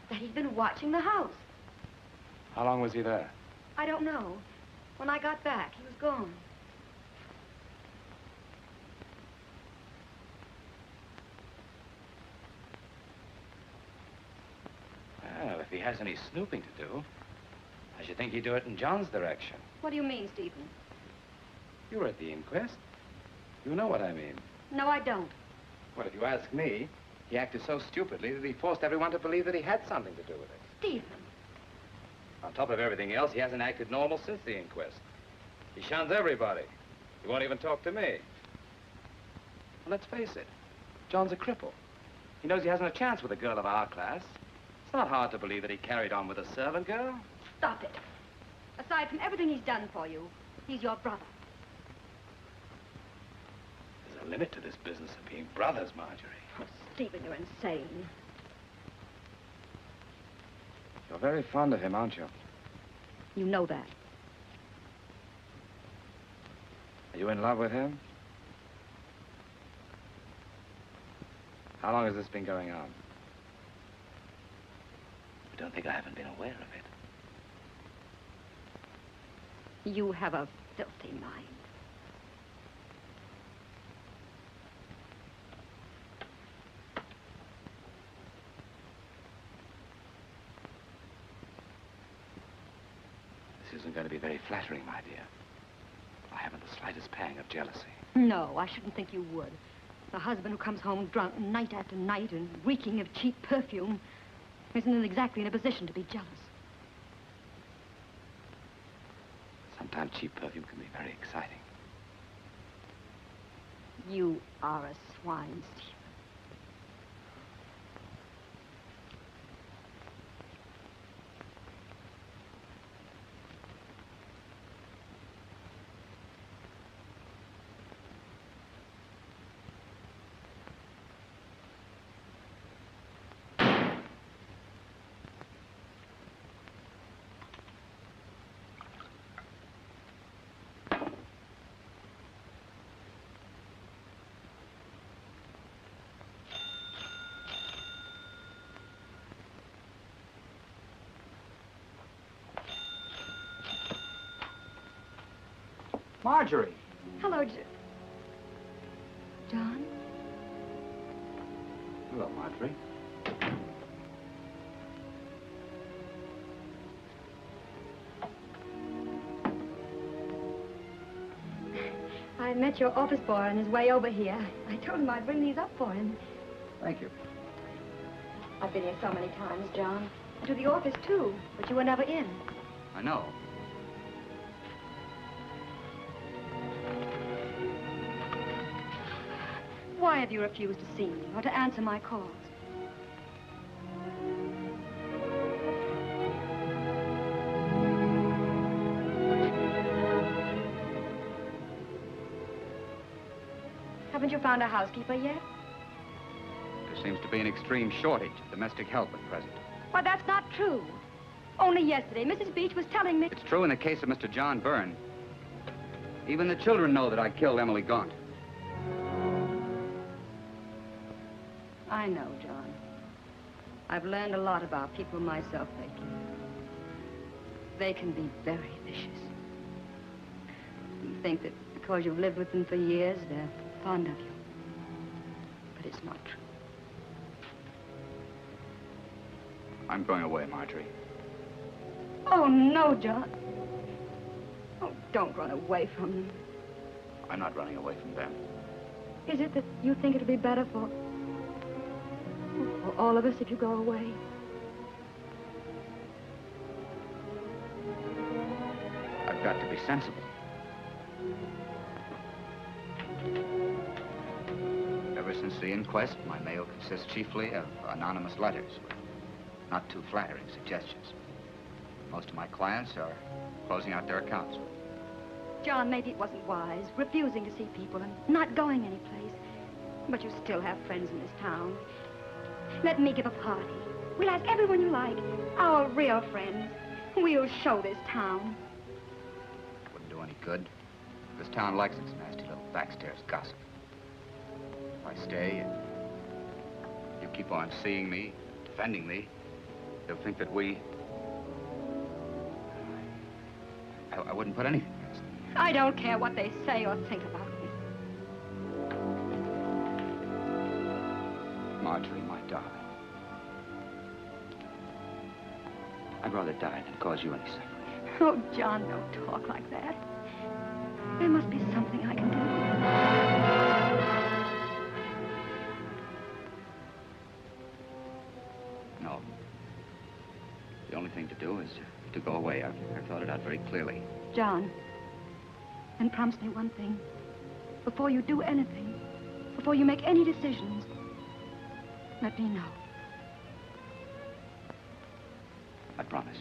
he'd been watching the house. How long was he there? I don't know. When I got back, he was gone. Well, if he has any snooping to do, I should think he'd do it in John's direction. What do you mean, Stephen? You were at the inquest. You know what I mean. No, I don't. Well, if you ask me, he acted so stupidly that he forced everyone to believe that he had something to do with it. Stephen. On top of everything else, he hasn't acted normal since the inquest. He shuns everybody. He won't even talk to me. Well, let's face it. John's a cripple. He knows he hasn't a chance with a girl of our class. It's not hard to believe that he carried on with a servant girl. Stop it. Aside from everything he's done for you, he's your brother. There's a limit to this business of being brothers, Marjorie. Oh, Stephen, you're insane. You're very fond of him, aren't you? You know that. Are you in love with him? How long has this been going on? I don't think I haven't been aware of it. You have a filthy mind. This isn't going to be very flattering, my dear. I haven't the slightest pang of jealousy. No, I shouldn't think you would. The husband who comes home drunk night after night and reeking of cheap perfume isn't exactly in a position to be jealous. Sometimes cheap perfume can be very exciting. You are a swine, Stephen. Marjorie. Hello, John. Hello, Marjorie. I met your office boy on his way over here. I told him I'd bring these up for him. Thank you. I've been here so many times, John. To the office, too, but you were never in. I know. Why have you refused to see me or to answer my calls? Haven't you found a housekeeper yet? There seems to be an extreme shortage of domestic help at present. Why, that's not true. Only yesterday, Mrs. Beach was telling me... It's true in the case of Mr. John Byrne. Even the children know that I killed Emily Gaunt. I know, John. I've learned a lot about people myself lately. They can be very vicious. You think that because you've lived with them for years, they're fond of you. But it's not true. I'm going away, Marjorie. Oh, no, John. Oh, don't run away from them. I'm not running away from them. Is it that you think it'll be better for all of us if you go away? I've got to be sensible. Ever since the inquest, my mail consists chiefly of anonymous letters with not too flattering suggestions. Most of my clients are closing out their accounts. John, maybe it wasn't wise, refusing to see people and not going anyplace. But you still have friends in this town. Let me give a party. We'll ask everyone you like, our real friends. We'll show this town. Wouldn't do any good. This town likes its nasty little backstairs gossip. If I stay and you keep on seeing me, defending me, they'll think that I wouldn't put anything past them. I don't care what they say or think about me. Marjorie, my darling. I'd rather die than cause you any suffering. Oh, John, don't talk like that. There must be something I can do. No. The only thing to do is to go away. I've thought it out very clearly. John, and promise me one thing. Before you do anything, before you make any decisions, let me know. I promise.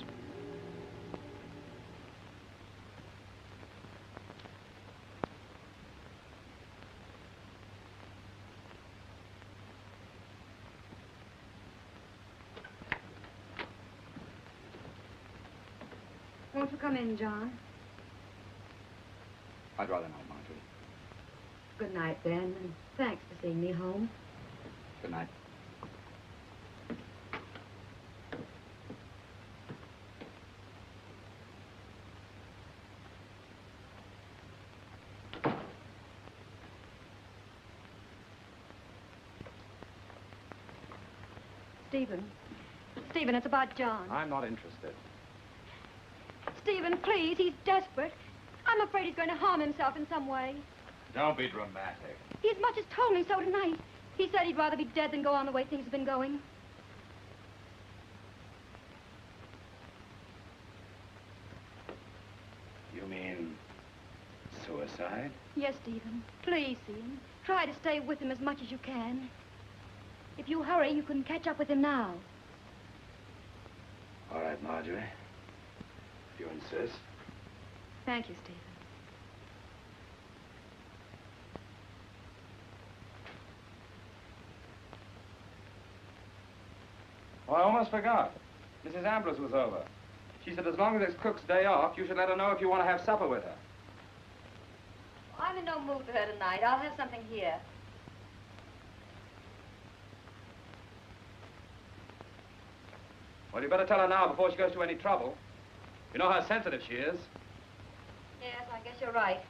Won't you come in, John? I'd rather not, Marjorie. Good night, then, and thanks for seeing me home. Good night. Stephen, it's about John. I'm not interested. Stephen, please, he's desperate. I'm afraid he's going to harm himself in some way. Don't be dramatic. He as much as told me so tonight. He said he'd rather be dead than go on the way things have been going. You mean suicide? Yes, Stephen. Please see him. Try to stay with him as much as you can. If you hurry, you can catch up with him now. All right, Marjorie. If you insist. Thank you, Stephen. Oh, I almost forgot. Mrs. Ambrose was over. She said as long as it's Cook's day off, you should let her know if you want to have supper with her. I'm in no mood for her tonight. I'll have something here. Well, you better tell her now before she goes to any trouble. You know how sensitive she is. Yes, I guess you're right.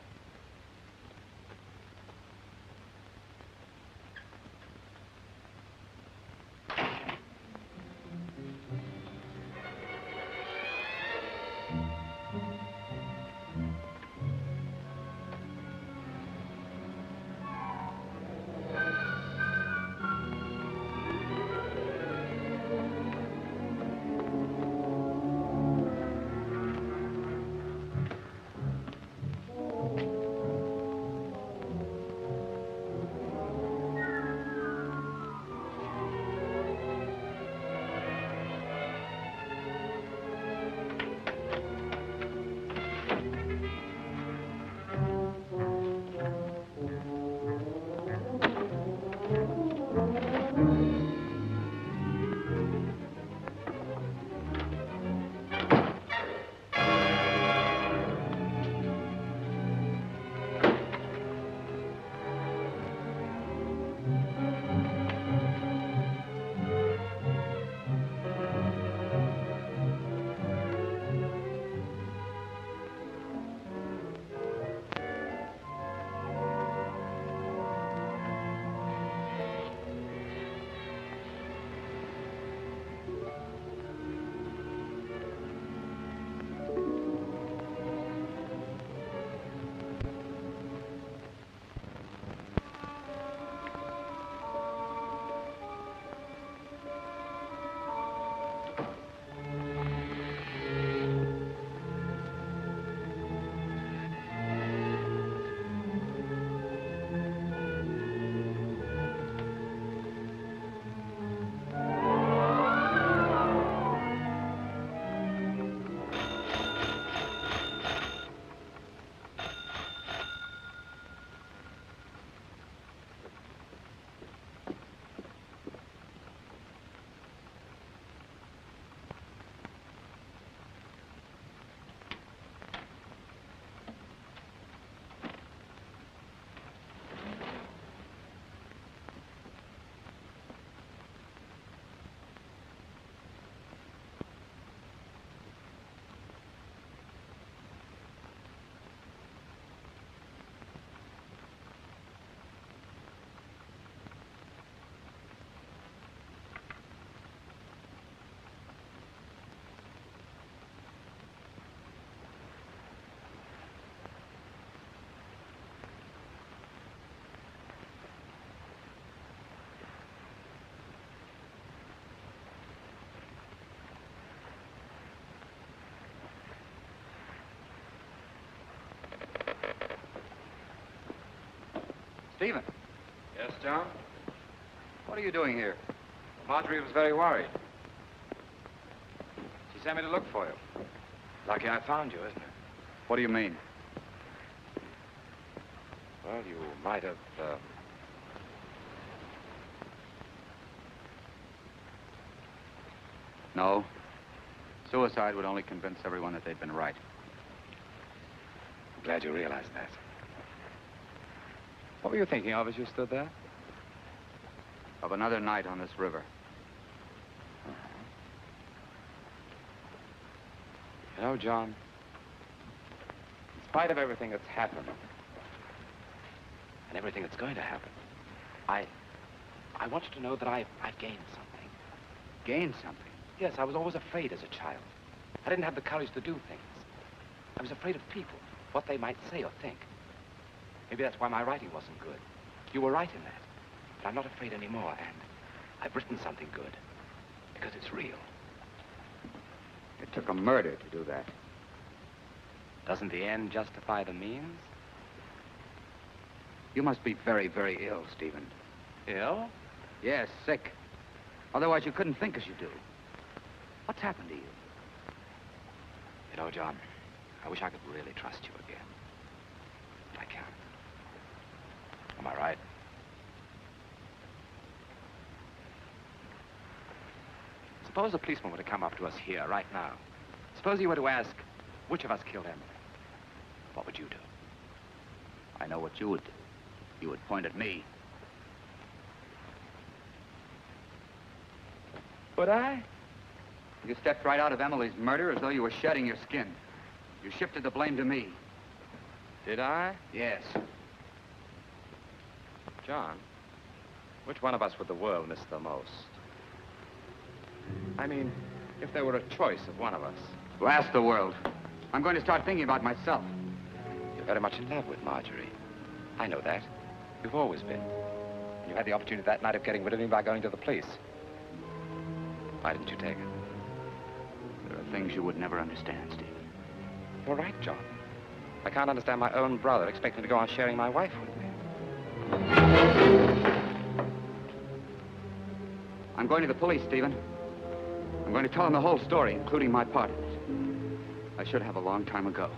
Stephen. Yes, John? What are you doing here? Marjorie was very worried. She sent me to look for you. Lucky I found you, isn't it? What do you mean? Well, you might have, No. Suicide would only convince everyone that they'd been right. I'm glad you realized that. What were you thinking of as you stood there? Of another night on this river. You know, John, in spite of everything that's happened, and everything that's going to happen, I want you to know that I've gained something. Gained something? Yes, I was always afraid as a child. I didn't have the courage to do things. I was afraid of people, what they might say or think. Maybe that's why my writing wasn't good. You were right in that. But I'm not afraid anymore, and I've written something good. Because it's real. It took a murder to do that. Doesn't the end justify the means? You must be very, very ill, Stephen. Ill? Yes, sick. Otherwise, you couldn't think as you do. What's happened to you? You know, John, I wish I could really trust you again. But I can't. Am I right? Suppose a policeman were to come up to us here, right now. Suppose he were to ask, which of us killed Emily? What would you do? I know what you would do. You would point at me. Would I? You stepped right out of Emily's murder as though you were shedding your skin. You shifted the blame to me. Did I? Yes. John, which one of us would the world miss the most? I mean, if there were a choice of one of us. Well, ask the world. I'm going to start thinking about myself. You're very much in love with Marjorie. I know that. You've always been. And you had the opportunity that night of getting rid of me by going to the police. Why didn't you take it? There are things you would never understand, Stephen. You're right, John. I can't understand my own brother expecting to go on sharing my wife with me. I'm going to the police, Stephen. I'm going to tell them the whole story, including my part in it. I should have a long time ago.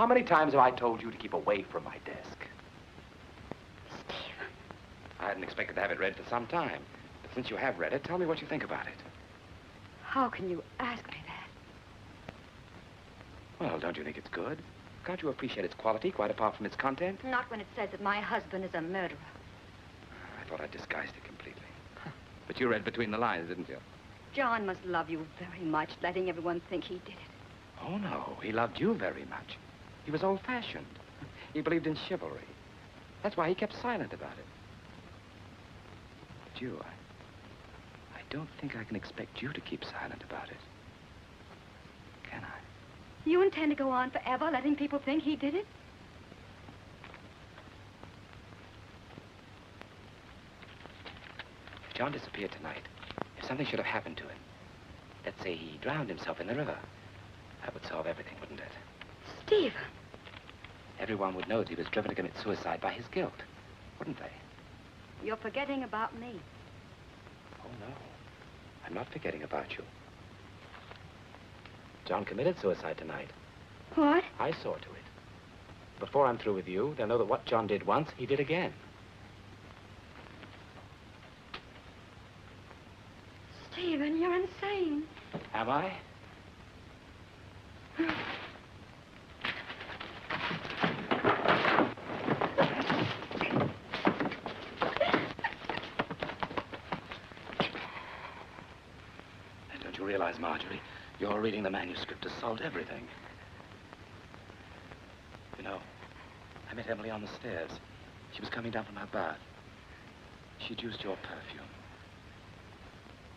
How many times have I told you to keep away from my desk? Stephen. I hadn't expected to have it read for some time. But since you have read it, tell me what you think about it. How can you ask me that? Well, don't you think it's good? Can't you appreciate its quality, quite apart from its content? Not when it says that my husband is a murderer. I thought I'd disguised it completely. But you read between the lines, didn't you? John must love you very much, letting everyone think he did it. Oh, no. He loved you very much. He was old-fashioned. He believed in chivalry. That's why he kept silent about it. But you, I don't think I can expect you to keep silent about it. Can I? You intend to go on forever letting people think he did it? If John disappeared tonight, if something should have happened to him, let's say he drowned himself in the river, that would solve everything, wouldn't it? Stephen. Everyone would know that he was driven to commit suicide by his guilt, wouldn't they? You're forgetting about me. Oh, no. I'm not forgetting about you. John committed suicide tonight. What? I saw to it. Before I'm through with you, they'll know that what John did once, he did again. Stephen, you're insane. Am I? Don't you realize, Marjorie, your reading the manuscript has solved everything. You know, I met Emily on the stairs. She was coming down from her bath. She'd used your perfume.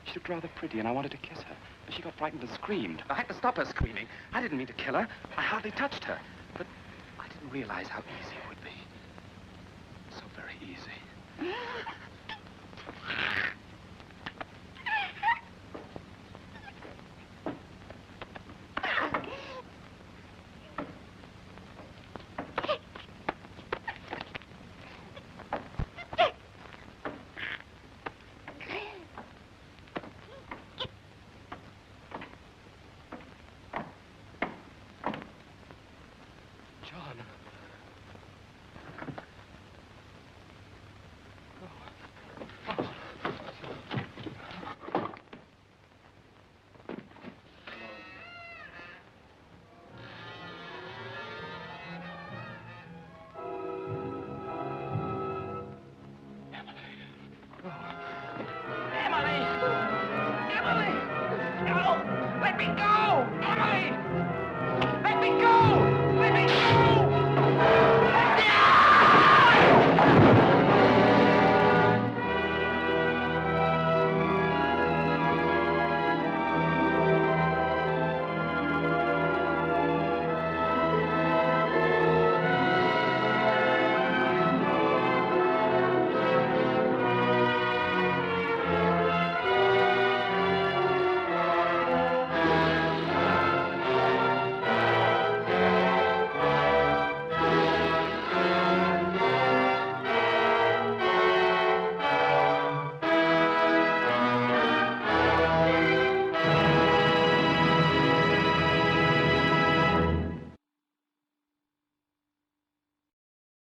She looked rather pretty, and I wanted to kiss her. But she got frightened and screamed. I had to stop her screaming. I didn't mean to kill her. I hardly touched her. But I didn't realize how easy it would